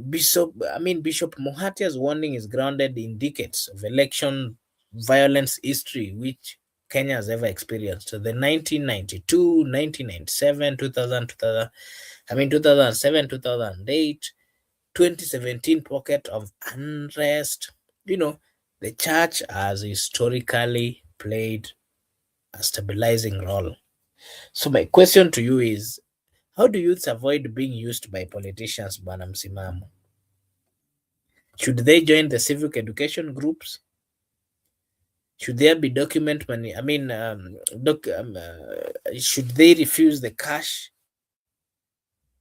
Bishop Muhatia's warning is grounded in decades of election violence history which Kenya has ever experienced. So the 1992, 1997, 2007, 2008, 2017 pocket of unrest. The church has historically played a stabilizing role. So my question to you is, how do youths avoid being used by politicians, Bwana Msimamo? Should they join the civic education groups? Should there be should they refuse the cash?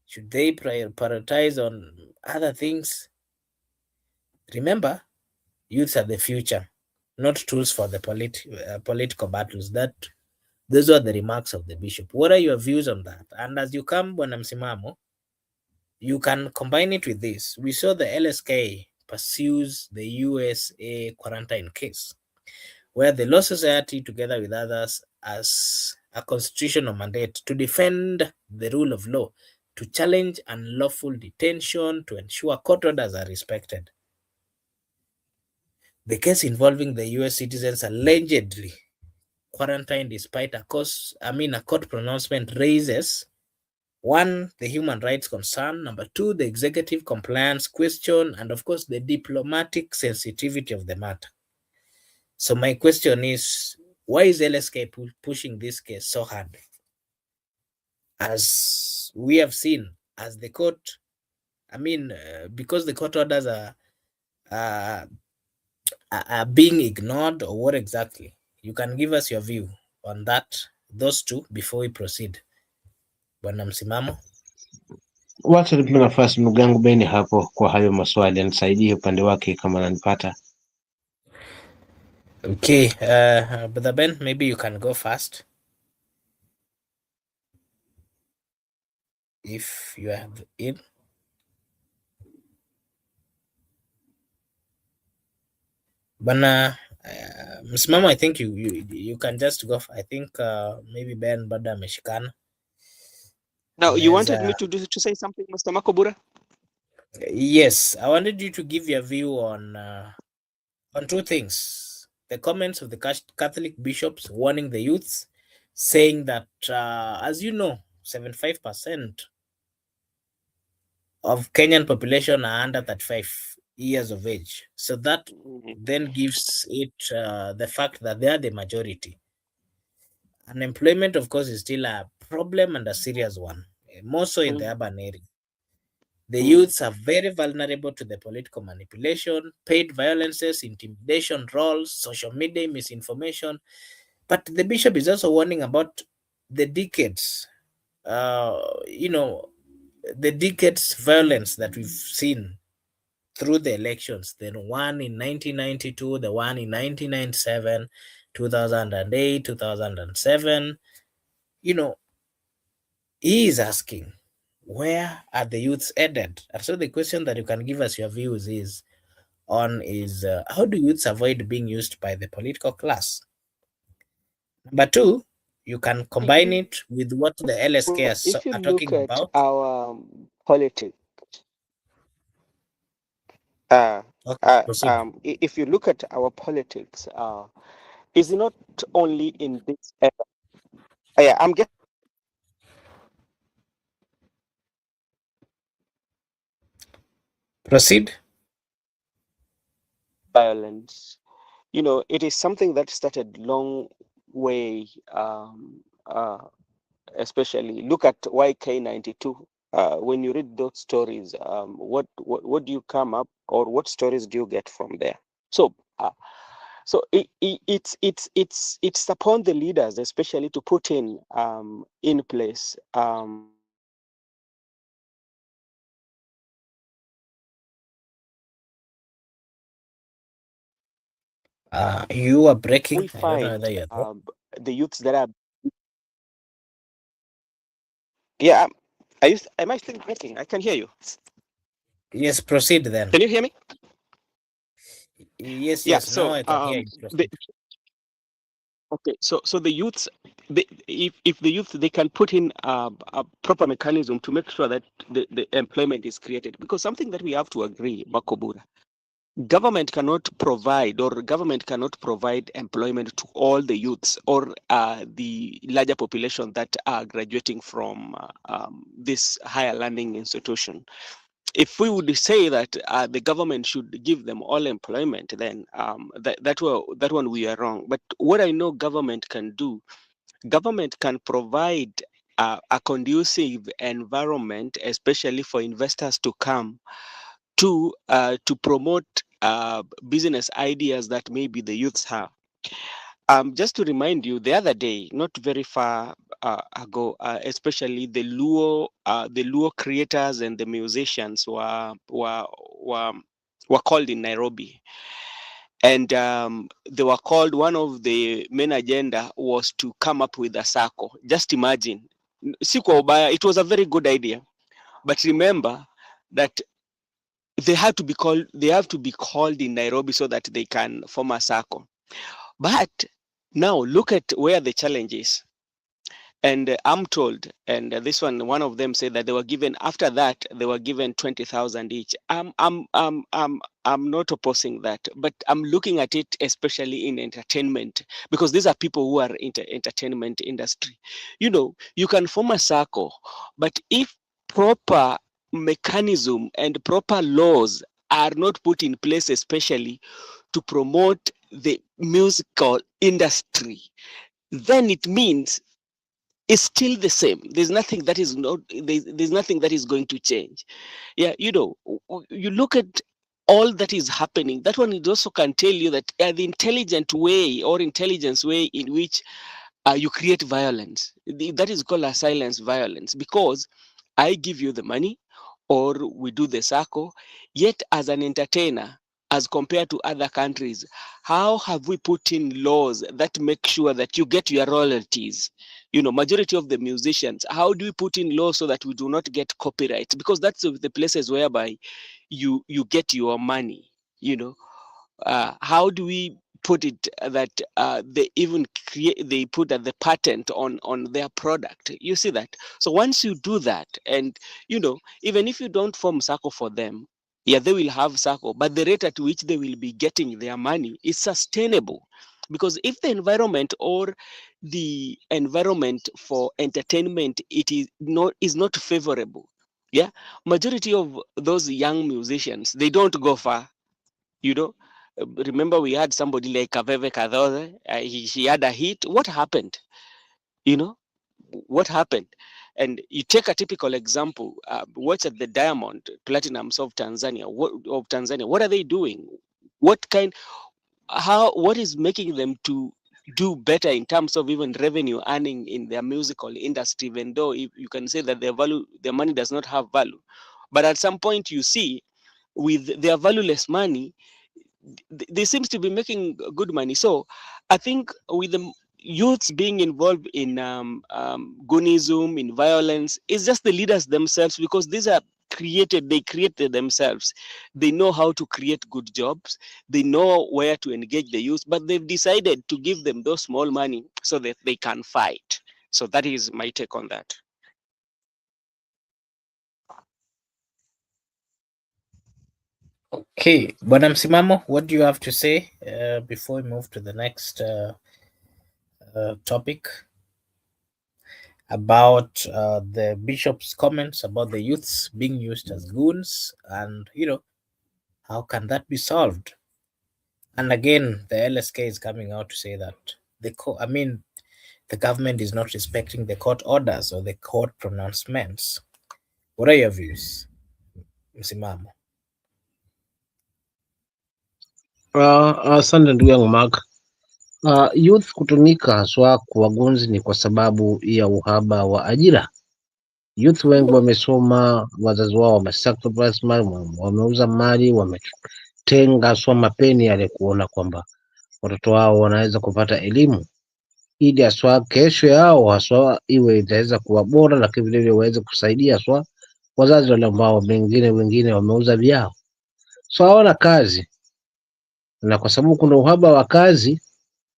Should they prioritize on other things? Remember, youths are the future, not tools for the political battles. Those are the remarks of the bishop. What are your views on that? And as you come, Bwana Msimamo, you can combine it with this. We saw the LSK pursues the USA quarantine case, where the Law Society, together with others, has a constitutional mandate to defend the rule of law, to challenge unlawful detention, to ensure court orders are respected. The case involving the US citizens allegedly quarantined despite a court pronouncement raises one, the human rights concern, number two, the executive compliance question, and of course, the diplomatic sensitivity of the matter. So, my question is, why is LSK pushing this case so hard? As we have seen, as the court, because the court orders uh, are being ignored, or what exactly? You can give us your view on those two, before we proceed. Bwana Msimamo. Wacha nipe nafasi ndugu yangu Beni hapo kwa hayo maswali, anisaidie upande wake kama ananipata. Okay, Brother Ben, maybe you can go first. If you have in. Bana, Msimamo, I think you can just go. I think maybe Ben bado ameshikana. Now, you wanted me Unaweza, to say something, Mr. Makobura? yes, I wanted you to give your view on two things. The comments of the Catholic bishops warning the youths, saying that, as you know, 75% of Kenyan population are under 35 years of age. So that then gives it the fact that they are the majority. Unemployment, of course, is still a problem, and a serious one, more so in the urban area. The youths are very vulnerable to the political manipulation, paid violences, intimidation, roles, social media misinformation. But the bishop is also warning about the decades, uh, you know, the decades violence that we've seen through the elections. The one in 1992, the one in 1997, 2008, 2007. He is asking, where are the youths headed? And so the question that you can give us your views is how do youths avoid being used by the political class? Number two, you can combine it with what the LSK If you are look talking at about. our politics, uh, Okay, proceed. if you look at our politics, is not only in this era. Yeah, I'm getting Proceed. violence. You know, it is something that started long way. Especially look at YK92. When you read those stories, what do you come up, or what stories do you get from there? So. So it's upon the leaders, especially, to put in place You are breaking. we I don't know find whether you're there. the youths that are, yeah. Am I still breaking? I can hear you. Yes, proceed then. Can you hear me? Yes, Yeah. yes. Now So I can hear you. Proceed. okay. So the youths, if the youth, they can put in a proper mechanism to make sure that the employment is created, because something that we have to agree, Makobura, government cannot provide employment to all the youths, or the larger population that are graduating from this higher learning institution. If we would say that the government should give them all employment, then that one we are wrong. But what I know government can do, government can provide a conducive environment, especially for investors to come to promote business ideas that maybe the youths have. Just to remind you, the other day, not very far ago, especially the Luo creators and the musicians were called in Nairobi, and they were called. One of the main agenda was to come up with a circle. Just imagine, si kwa ubaya, it was a very good idea, but remember that they have to be called in Nairobi so that they can form a circle. But now look at where the challenge is. And I'm told, and this one of them said that they were given, after that they were given 20,000 each. I'm not opposing that, but I'm looking at it especially in entertainment, because these are people who are in entertainment industry. You know, you can form a circle, but if proper mechanism and proper laws are not put in place, especially to promote the musical industry, then it means it's still the same. There's nothing that is not there's nothing that is going to change. Yeah, you know, you look at all that is happening. That one, it also can tell you that the intelligent way or intelligence way in which you create violence, that is called a silence violence, because I give you the money or we do the circle, yet as an entertainer, as compared to other countries, how have we put in laws that make sure that you get your royalties? You know, majority of the musicians, how do we put in laws so that we do not get copyright? Because that's the places whereby you get your money, you know. How do we put it that they even create, they put the patent on their product? You see that? So once you do that, and you know, even if you don't form circle for them, yeah, they will have circle, but the rate at which they will be getting their money is sustainable. Because if the environment for entertainment, it is not favorable, yeah, majority of those young musicians, they don't go far, you know. Remember, we had somebody like Kaveve Kadore. He had a hit. What happened? You know, what happened? And you take a typical example. Watch at the Diamond Platinums of Tanzania. What are they doing? What kind? How? What is making them to do better in terms of even revenue earning in their musical industry? Even though you can say that their money does not have value, but at some point you see, with their valueless money, they seems to be making good money. So I think with the youths being involved in goonism, in violence, it's just the leaders themselves, because these are they created themselves. They know how to create good jobs. They know where to engage the youth, but they've decided to give them those small money so that they can fight. So that is my take on that. Okay, Bwana Msimamo, what do you have to say before we move to the next topic about the bishop's comments about the youths being used as goons, and how can that be solved? And again, the LSK is coming out to say that the government is not respecting the court orders or the court pronouncements. What are your views, Msimamo? Asante ndugu yangu Mark. Youth kutumika haswa kwa wagonzi ni kwa sababu ya uhaba wa ajira. Youth wengi wamesoma, wazazi wao wamesacrifice mali, wameuza mali, wametenga haswa mapeni yale kuona kwamba watoto wao wanaweza kupata elimu ili haswa kesho yao haswa iwe itaweza kuwa bora, lakini vile vile waweze kusaidia haswa wazazi wale ambao wengine wameuza vyao, so hawana kazi, na kwa sababu kuna uhaba wa kazi,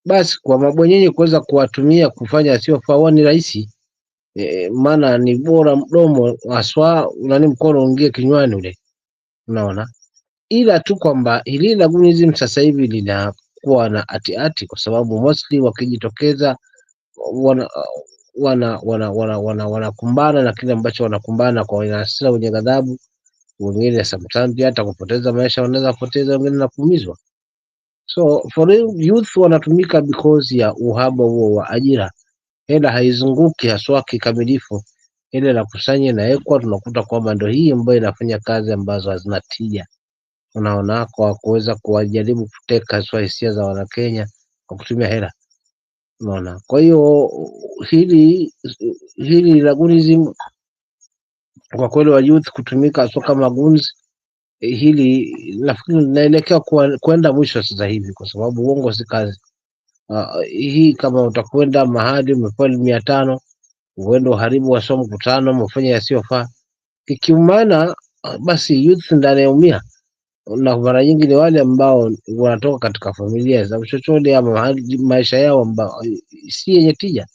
basi kwa mabwenyenye kuweza kuwatumia kufanya asiyofaa ni rahisi. Maana ni bora mdomo haswa nani mkono ungie kinywani ule, unaona. Ila tu kwamba hili la gunizimu sasa hivi linakuwa na ati kwa sababu mostly wakijitokeza wanakumbana na kile ambacho wanakumbana kwa hasira, wenye ghadhabu, wengine sometimes hata kupoteza maisha, wanaweza kupoteza, wengine na kuumizwa. So for youth wanatumika because ya uhaba huo wa ajira. Hela haizunguki haswa kikamilifu, hela la kusanya inawekwa, tunakuta kwamba ndio hii ambayo inafanya kazi ambazo hazina tija, unaona, kwa kuweza kuwajaribu kuteka haswa hisia za Wanakenya kwa kutumia hela, unaona. Kwa hiyo hili la gunizimu kwa kweli wa youth kutumika haswa kama gunzi, hili nafikiri linaelekea kwenda mwisho sasa hivi, kwa sababu uongo si kazi. Hii kama utakwenda mahali umepewa 500 uende uharibu wasio mkutano, mfanye yasiyofaa, ikiumana basi youth ndio anaumia, na mara nyingi ni wale ambao wanatoka katika familia za uchochole ama maisha yao ambao si yenye tija.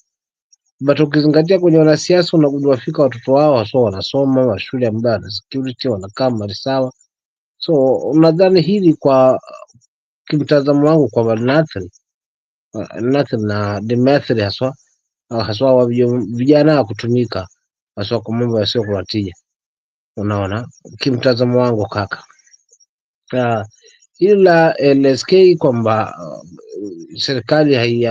but ukizingatia kwenye wanasiasa unagundua fika watoto wao wasio wanasoma mashule ambayo na security wanakaa mali sawa. So nadhani hili kwa kimtazamo wangu kwamba linaathiri na limeathiri haswa wa vijana wa kutumika haswa kwa mambo yasio kwa tija. Unaona, kimtazamo wangu kaka. Ila LSK kwamba serikali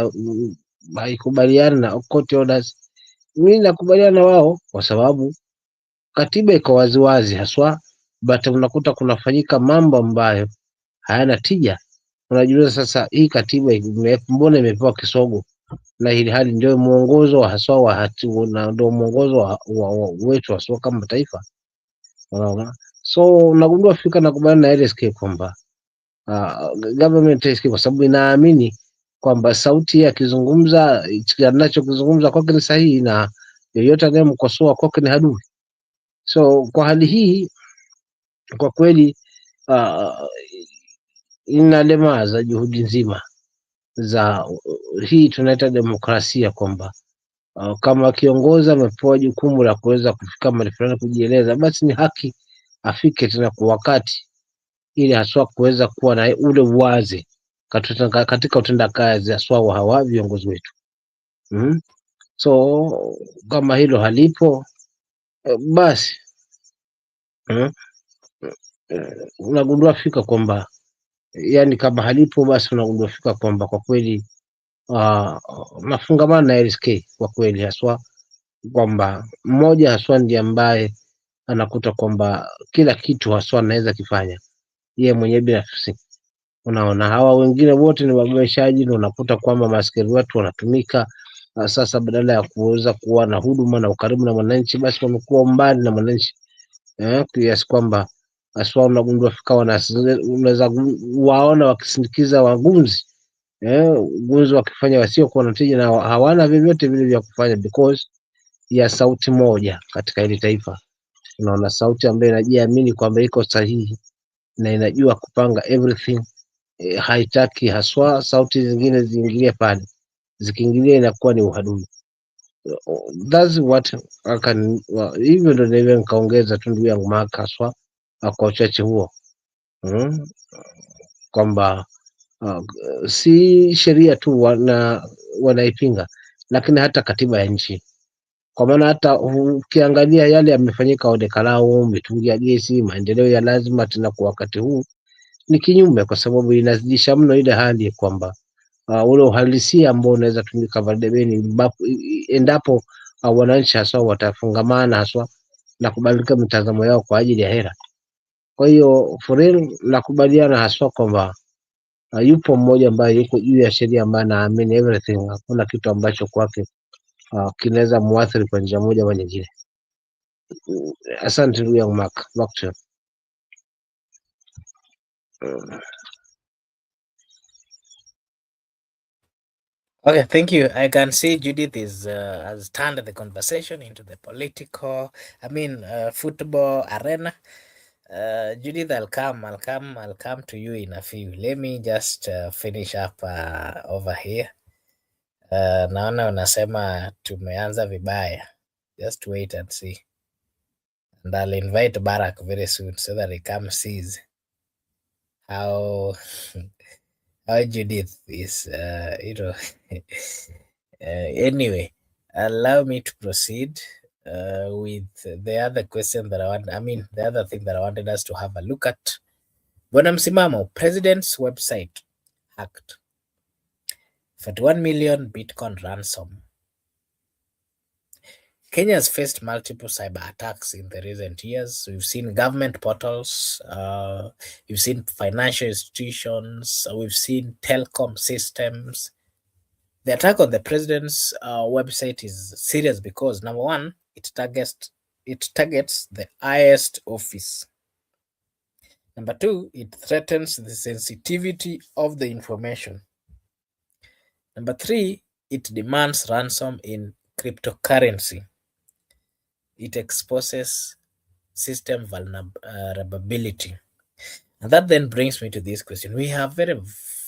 haikubaliani na court orders, mimi nakubaliana na wao kwa sababu katiba iko waziwazi haswa, but unakuta kunafanyika mambo ambayo hayana tija. Unajiuliza sasa, hii katiba mbona imepewa kisogo, na hili hali ndio mwongozo haswa wa hati, na ndio mwongozo wetu haswa kama taifa. Unaona, so unagundua Afrika nakubaliana na LSK kwamba government LSK kwa sababu inaamini kwamba sauti akizungumza anachokizungumza kwake ni sahihi na yeyote anayemkosoa kwake ni adui. So kwa hali hii kwa kweli inalemaza juhudi nzima za hii tunaita demokrasia, kwamba kama kiongozi amepewa jukumu la kuweza kufika mahali fulani kujieleza, basi ni haki afike tena kwa wakati, ili haswa kuweza kuwa na ule uwazi katika utendakazi haswa wa hawa viongozi wetu. So kama hilo halipo, basi unagundua fika kwamba yani kama halipo, basi unagundua fika kwamba kwa kweli nafungamana na LSK kwa kweli, haswa kwamba mmoja haswa ndiye ambaye anakuta kwamba kila kitu haswa anaweza kifanya yeye mwenyewe binafsi. Unaona, hawa wengine wote ni waboreshaji, na unakuta kwamba maaskari wetu wanatumika sasa, badala ya kuweza kuwa na huduma na ukarimu na mwananchi, basi wamekuwa mbali na mwananchi kiasi kwamba haswa unagundua fika unaweza waona wakisindikiza wagunzi gunzi wakifanya wasiokuwa na tija na hawana vyovyote vile vya kufanya because ya sauti moja katika hili taifa. Unaona, sauti ambayo inajiamini kwamba iko sahihi na inajua kupanga everything, haitaki haswa sauti zingine ziingilie pale, zikiingilia inakuwa ni uhadui. That's what hivyo ndo naweza nikaongeza tu ndugu yangu Mark haswa kwa uchache huo kwamba si sheria tu wanaipinga, lakini hata katiba ya nchi. Kwa maana hata ukiangalia yale yamefanyika Kalou, mitungi ya gesi, maendeleo ya lazima tena kwa wakati huu ni kinyume, kwa sababu inazidisha mno ile hali kwamba ule uhalisia ambao unaweza tumika Valdebeni endapo wananchi haswa watafungamana haswa na kubadilika mitazamo yao kwa ajili ya hera. Kwa hiyo for real nakubaliana haswa kwamba yupo mmoja ambaye yuko juu ya sheria ambaye anaamini everything, hakuna kitu ambacho kwake kinaweza muathiri kwa njia moja au nyingine. Asante ndugu yangu Mark. Okay, thank you. I can see Judith has turned the conversation into the political, football arena. Judith, I'll come to you in a few. Let me just finish up over here. Naona unasema tumeanza vibaya. Just wait and see. And I'll invite Barack very soon so that he comes sees how Judith is, anyway, allow me to proceed with the other question that the other thing that I wanted us to have a look at. Bwana Msimamo, President's website hacked. 41 million Bitcoin ransom. Kenya's faced multiple cyber attacks in the recent years. We've seen government portals, we've seen financial institutions, we've seen telecom systems. The attack on the president's website is serious because, number one, it targets the highest office. Number two, it threatens the sensitivity of the information. Number three, it demands ransom in cryptocurrency. It exposes system vulnerability. And that then brings me to this question. We have very,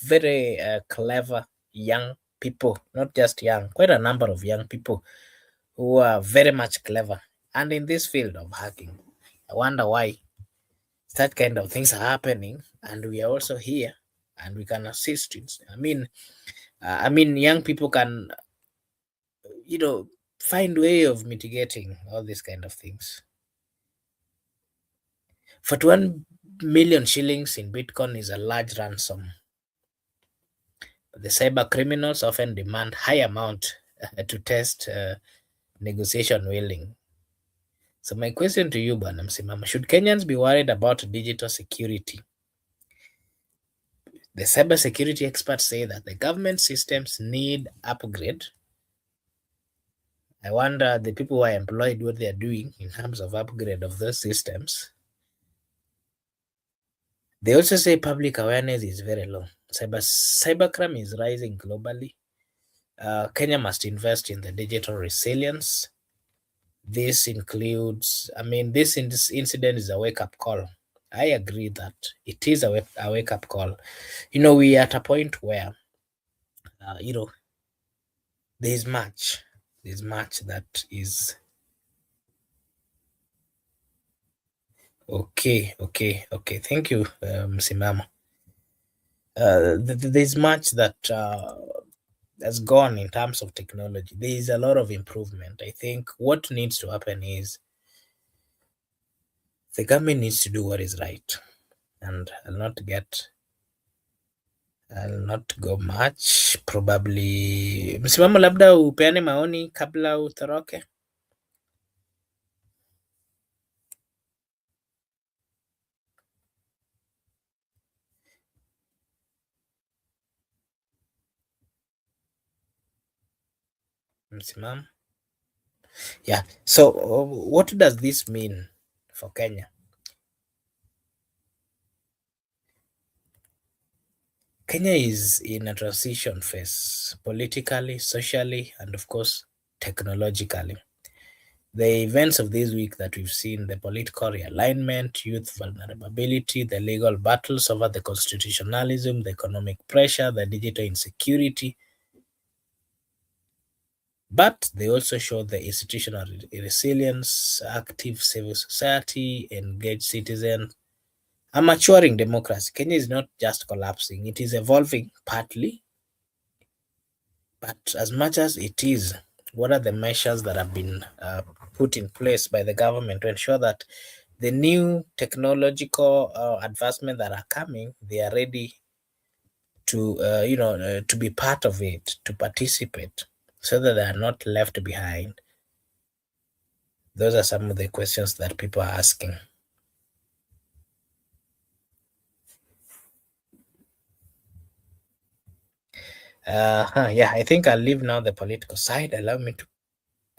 very clever young people, not just young, quite a number of young people who are very much clever and in this field of hacking. I wonder why that kind of things are happening, and we are also here, and we can assist. Young people can, find way of mitigating all these kind of things. 41 million shillings in Bitcoin is a large ransom. The cyber criminals often demand high amount to test negotiation willing. So my question to you, Bwana Msimama, should Kenyans be worried about digital security? The cybersecurity experts say that the government systems need upgrade. I wonder the people who are employed what they are doing in terms of upgrade of those systems. They also say public awareness is very low. Cybercrime is rising globally. Kenya must invest in the digital resilience. This includes, this incident is a wake-up call. I agree that it is a wake-up call. We are at a point where, there's much that is okay. Thank you, Simama. There's much that has gone in terms of technology. There is a lot of improvement. I think what needs to happen is the government needs to do what is right, and I'll not go much. Probably msimamo, labda upeane maoni kabla utoroke. Msimamo. Yeah. So what does this mean for Kenya? Kenya is in a transition phase, politically, socially, and of course, technologically. The events of this week that we've seen, the political realignment, youth vulnerability, the legal battles over the constitutionalism, the economic pressure, the digital insecurity, but they also show the institutional resilience, active civil society, engaged citizens, a maturing democracy. Kenya is not just collapsing, it is evolving partly. But as much as it is, what are the measures that have been put in place by the government to ensure that the new technological advancements that are coming, they are ready to, to be part of it, to participate, so that they are not left behind? Those are some of the questions that people are asking. Yeah, I think I'll leave now the political side. Allow me to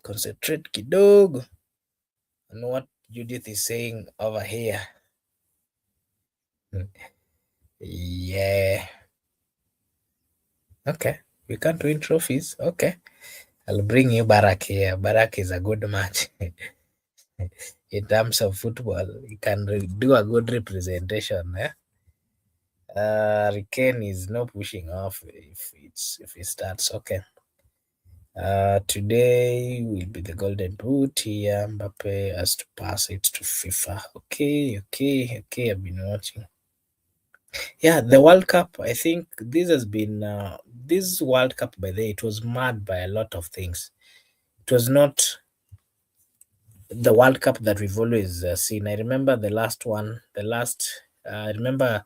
concentrate kidogo on what Judith is saying over here. Yeah. Okay. We can't win trophies. Okay. I'll bring you Barak here. Barak is a good match. In terms of football, you can do a good representation. Riken is not pushing off if it starts. Okay. Today will be the golden boot here. Mbappe has to pass it to FIFA. Okay. I've been watching. Yeah, the World Cup. I think this has been this World Cup. By the way, it was marred by a lot of things. It was not the World Cup that we've always seen. I remember the last one. I remember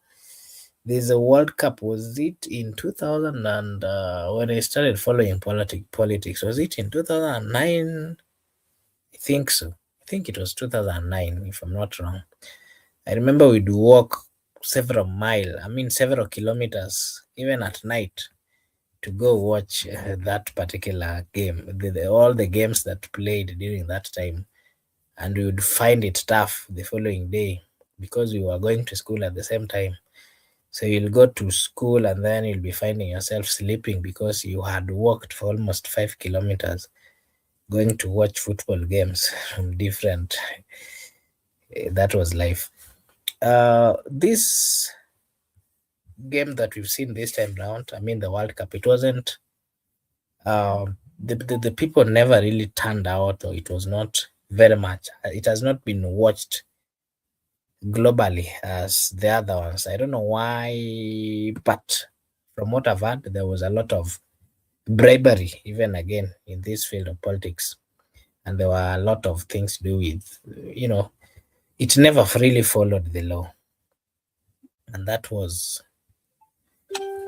there's a World Cup. Was it in 2000 and when I started following politics? Was it in 2009? I think so. I think it was 2009, if I'm not wrong. I remember we'd walk several kilometers, even at night, to go watch that particular game, all the games that played during that time. And we would find it tough the following day because we were going to school at the same time. So you'll go to school and then you'll be finding yourself sleeping because you had walked for almost 5 kilometers going to watch football games from different. That was life. This game that we've seen this time round, the World Cup, it wasn't the people never really turned out, or it was not very much. It has not been watched globally as the other ones. I don't know why, but from what I've heard, there was a lot of bribery, even again in this field of politics, and there were a lot of things to do with, it never really followed the law, and that was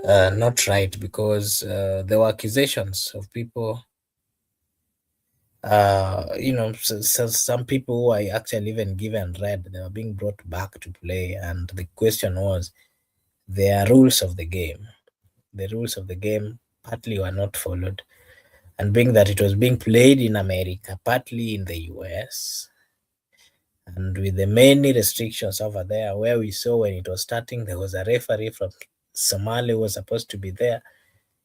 not right because there were accusations of people. So some people who I actually even given red, they were being brought back to play, and the question was, there are rules of the game. The rules of the game partly were not followed, and being that it was being played in America, partly in the US, and with the many restrictions over there, where we saw when it was starting, there was a referee from Somalia who was supposed to be there.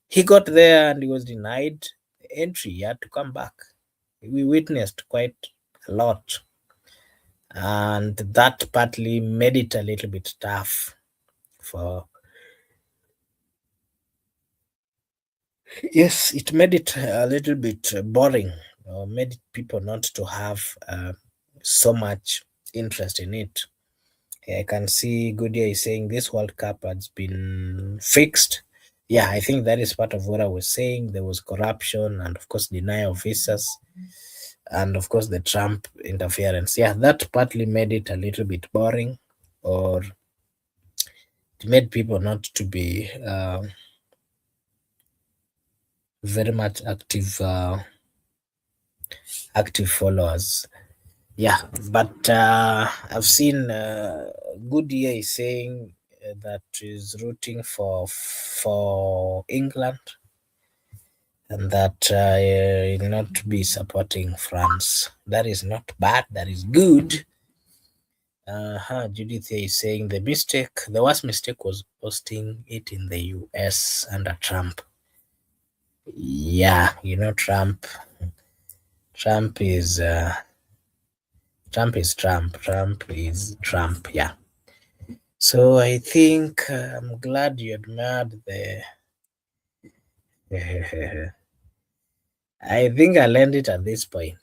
He got there and he was denied entry. He had to come back. We witnessed quite a lot, and that partly made it a little bit tough for. Yes, it made it a little bit boring, or made people not to have so much interest in it. I can see Goodyear is saying this World Cup has been fixed. Yeah, I think that is part of what I was saying. There was corruption and, of course, denial of visas, and, of course, the Trump interference. Yeah, that partly made it a little bit boring, or it made people not to be very much active followers. Yeah, but I've seen Goodyear is saying that is rooting for England, and that not be supporting France. That is not bad. That is good. Judith is saying the worst mistake was posting it in the US under Trump. Yeah, Trump. Trump is Trump is Trump. Trump is Trump. Yeah. So I think I'm glad you admired the. I think I'll end it at this point.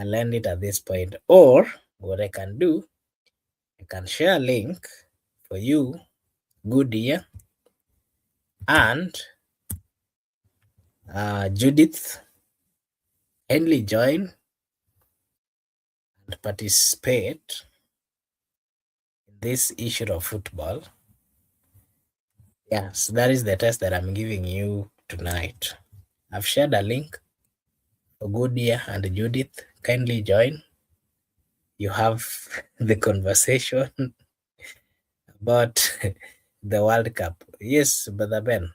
I'll end it at this point. Or what I can do, I can share a link for you, Goodyear, and Judith. Kindly join and participate in this issue of football. Yes, that is the test that I'm giving you tonight. I've shared a link for Goodyear and Judith. Kindly join. You have the conversation about the World Cup. Yes, Brother Ben,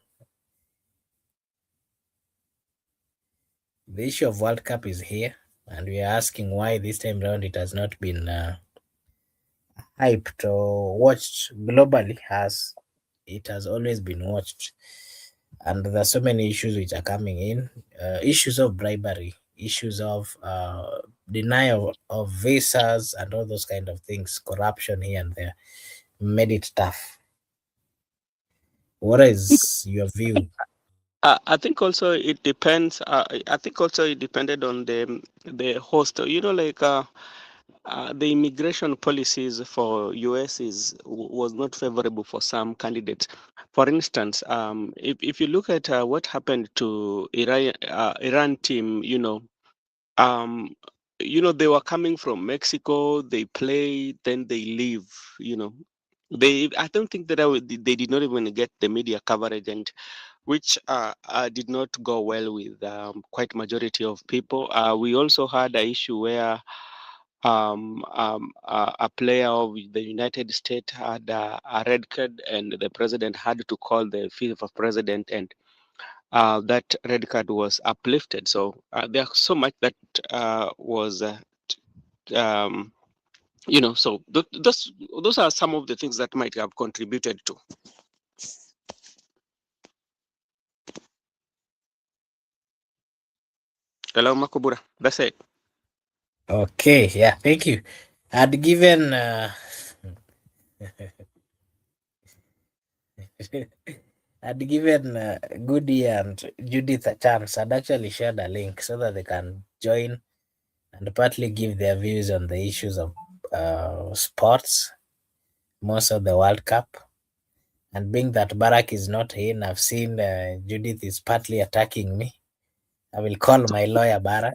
the issue of World Cup is here, and we are asking why this time round it has not been hyped or watched globally as it has always been watched. And there's so many issues which are coming in, issues of bribery, issues of denial of visas, and all those kind of things, corruption here and there, made it tough. What is your view? I think also it depends. I think also it depended on the host. Like the immigration policies for US was not favorable for some candidates. For instance, if you look at what happened to Iran team, um, they were coming from Mexico. They play, then they leave. You know, I don't think that they did not even get the media coverage, and which did not go well with quite majority of people. We also had an issue where a player of the United States had a red card, and the president had to call the FIFA president, and that red card was uplifted. So there's so much that was, um, so those are some of the things that might have contributed to. Hello, Makubura. That's it. Okay, yeah, thank you. I'd given I'd given Goody and Judith a chance. I'd actually shared a link so that they can join and partly give their views on the issues of sports, most of the World Cup. And being that Barack is not in, I've seen Judith is partly attacking me. I will call my lawyer Barack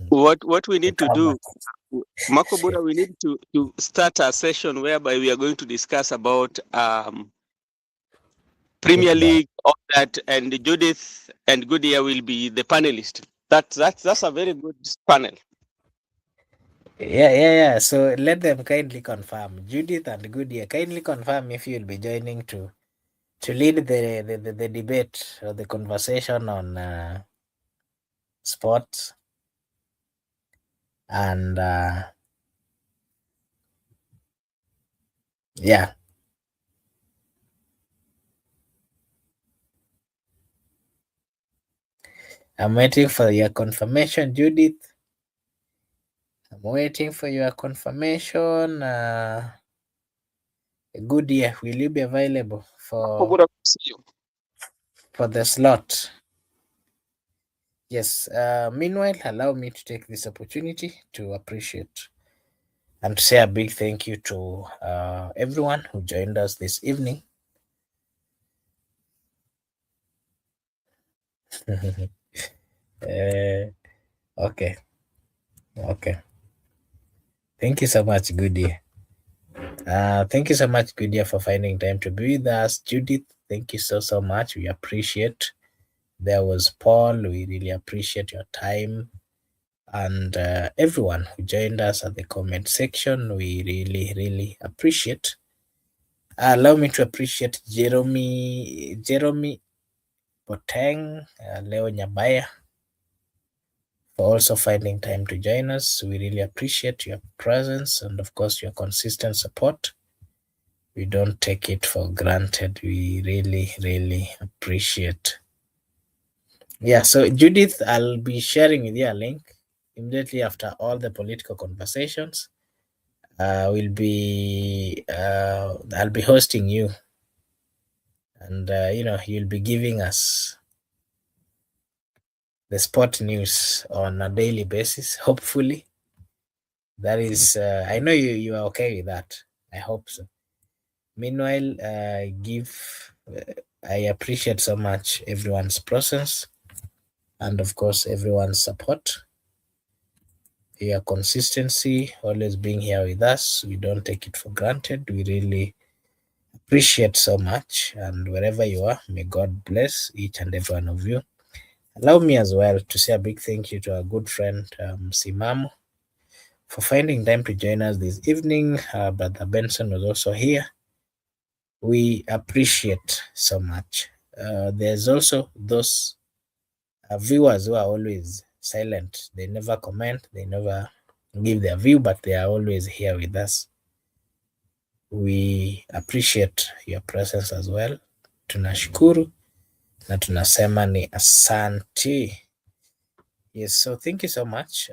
What we to need to come. do, Makobura, we need to start a session whereby we are going to discuss about Premier Football. League, all that, and Judith and Goodyear will be the panelist. That's a very good panel. Yeah. So let them kindly confirm. Judith and Goodyear, kindly confirm if you'll be joining to lead the debate or the conversation on sports and yeah, I'm waiting for your confirmation, Judith. I'm waiting for your confirmation. Goodyear, will you be available Makobura, see you. for the slot? Yes. Meanwhile, allow me to take this opportunity to appreciate and say a big thank you to everyone who joined us this evening. uh, okay, okay. Thank you so much, Goodyear. Thank you so much, Goodyear, for finding time to be with us. Judith, thank you so much. We appreciate. There was Paul. We really appreciate your time. And everyone who joined us at the comment section, we really appreciate. Allow me to appreciate Jeremy Poteng, Leo Nyabaya, for also finding time to join us. We really appreciate your presence and, of course, your consistent support. We don't take it for granted. We really appreciate. Yeah, so Judith, I'll be sharing with you a link immediately after all the political conversations. I'll be hosting you, and you'll be giving us the sport news on a daily basis. Hopefully, that is. I know you are okay with that. I hope so. Meanwhile, I appreciate so much everyone's presence and, of course, everyone's support. Your consistency, always being here with us. We don't take it for granted. We really appreciate so much. And wherever you are, may God bless each and every one of you. Allow me as well to say a big thank you to our good friend Simamo for finding time to join us this evening. Brother Benson was also here. We appreciate so much. There's also those viewers who are always silent. They never comment, they never give their view, but they are always here with us. We appreciate your presence as well. Tunashukuru na tunasema ni asanti. Yes, so thank you so much.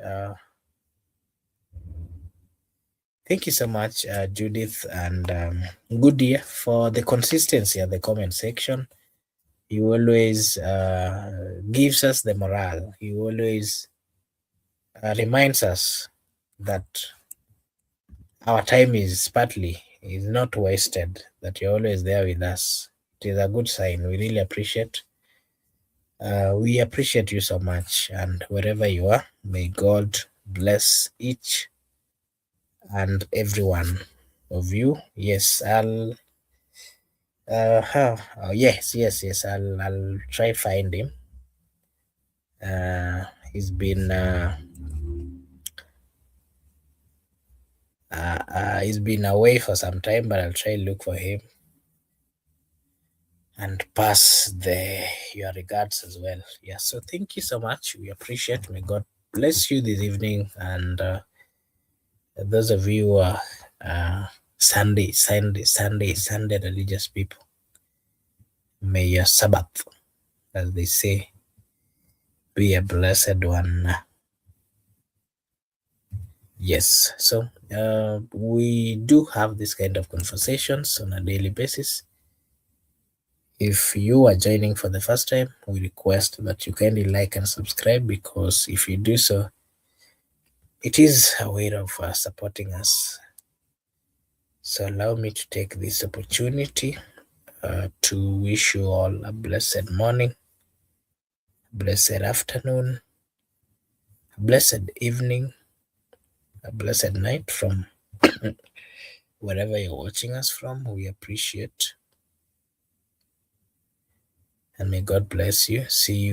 Thank you so much, Judith and Goodyear, for the consistency at the comment section. You always gives us the morale. You always reminds us that our time is not wasted. That you're always there with us. It is a good sign. We really appreciate. We appreciate you so much, and wherever you are, may God bless each and every one of you. Yes, I'll. Yes. I'll try find him. He's been he's been away for some time, but I'll try look for him and pass the your regards as well. Yeah. So thank you so much. We appreciate. May God bless you this evening, and those of you who are Sunday religious people, may your Sabbath, as they say, be a blessed one. Yes, so we do have this kind of conversations on a daily basis. If you are joining for the first time, we request that you kindly like and subscribe, because if you do so, it is a way of supporting us. So allow me to take this opportunity to wish you all a blessed morning, blessed afternoon, a blessed evening, a blessed night from wherever you're watching us from. We appreciate, and may God bless you. See you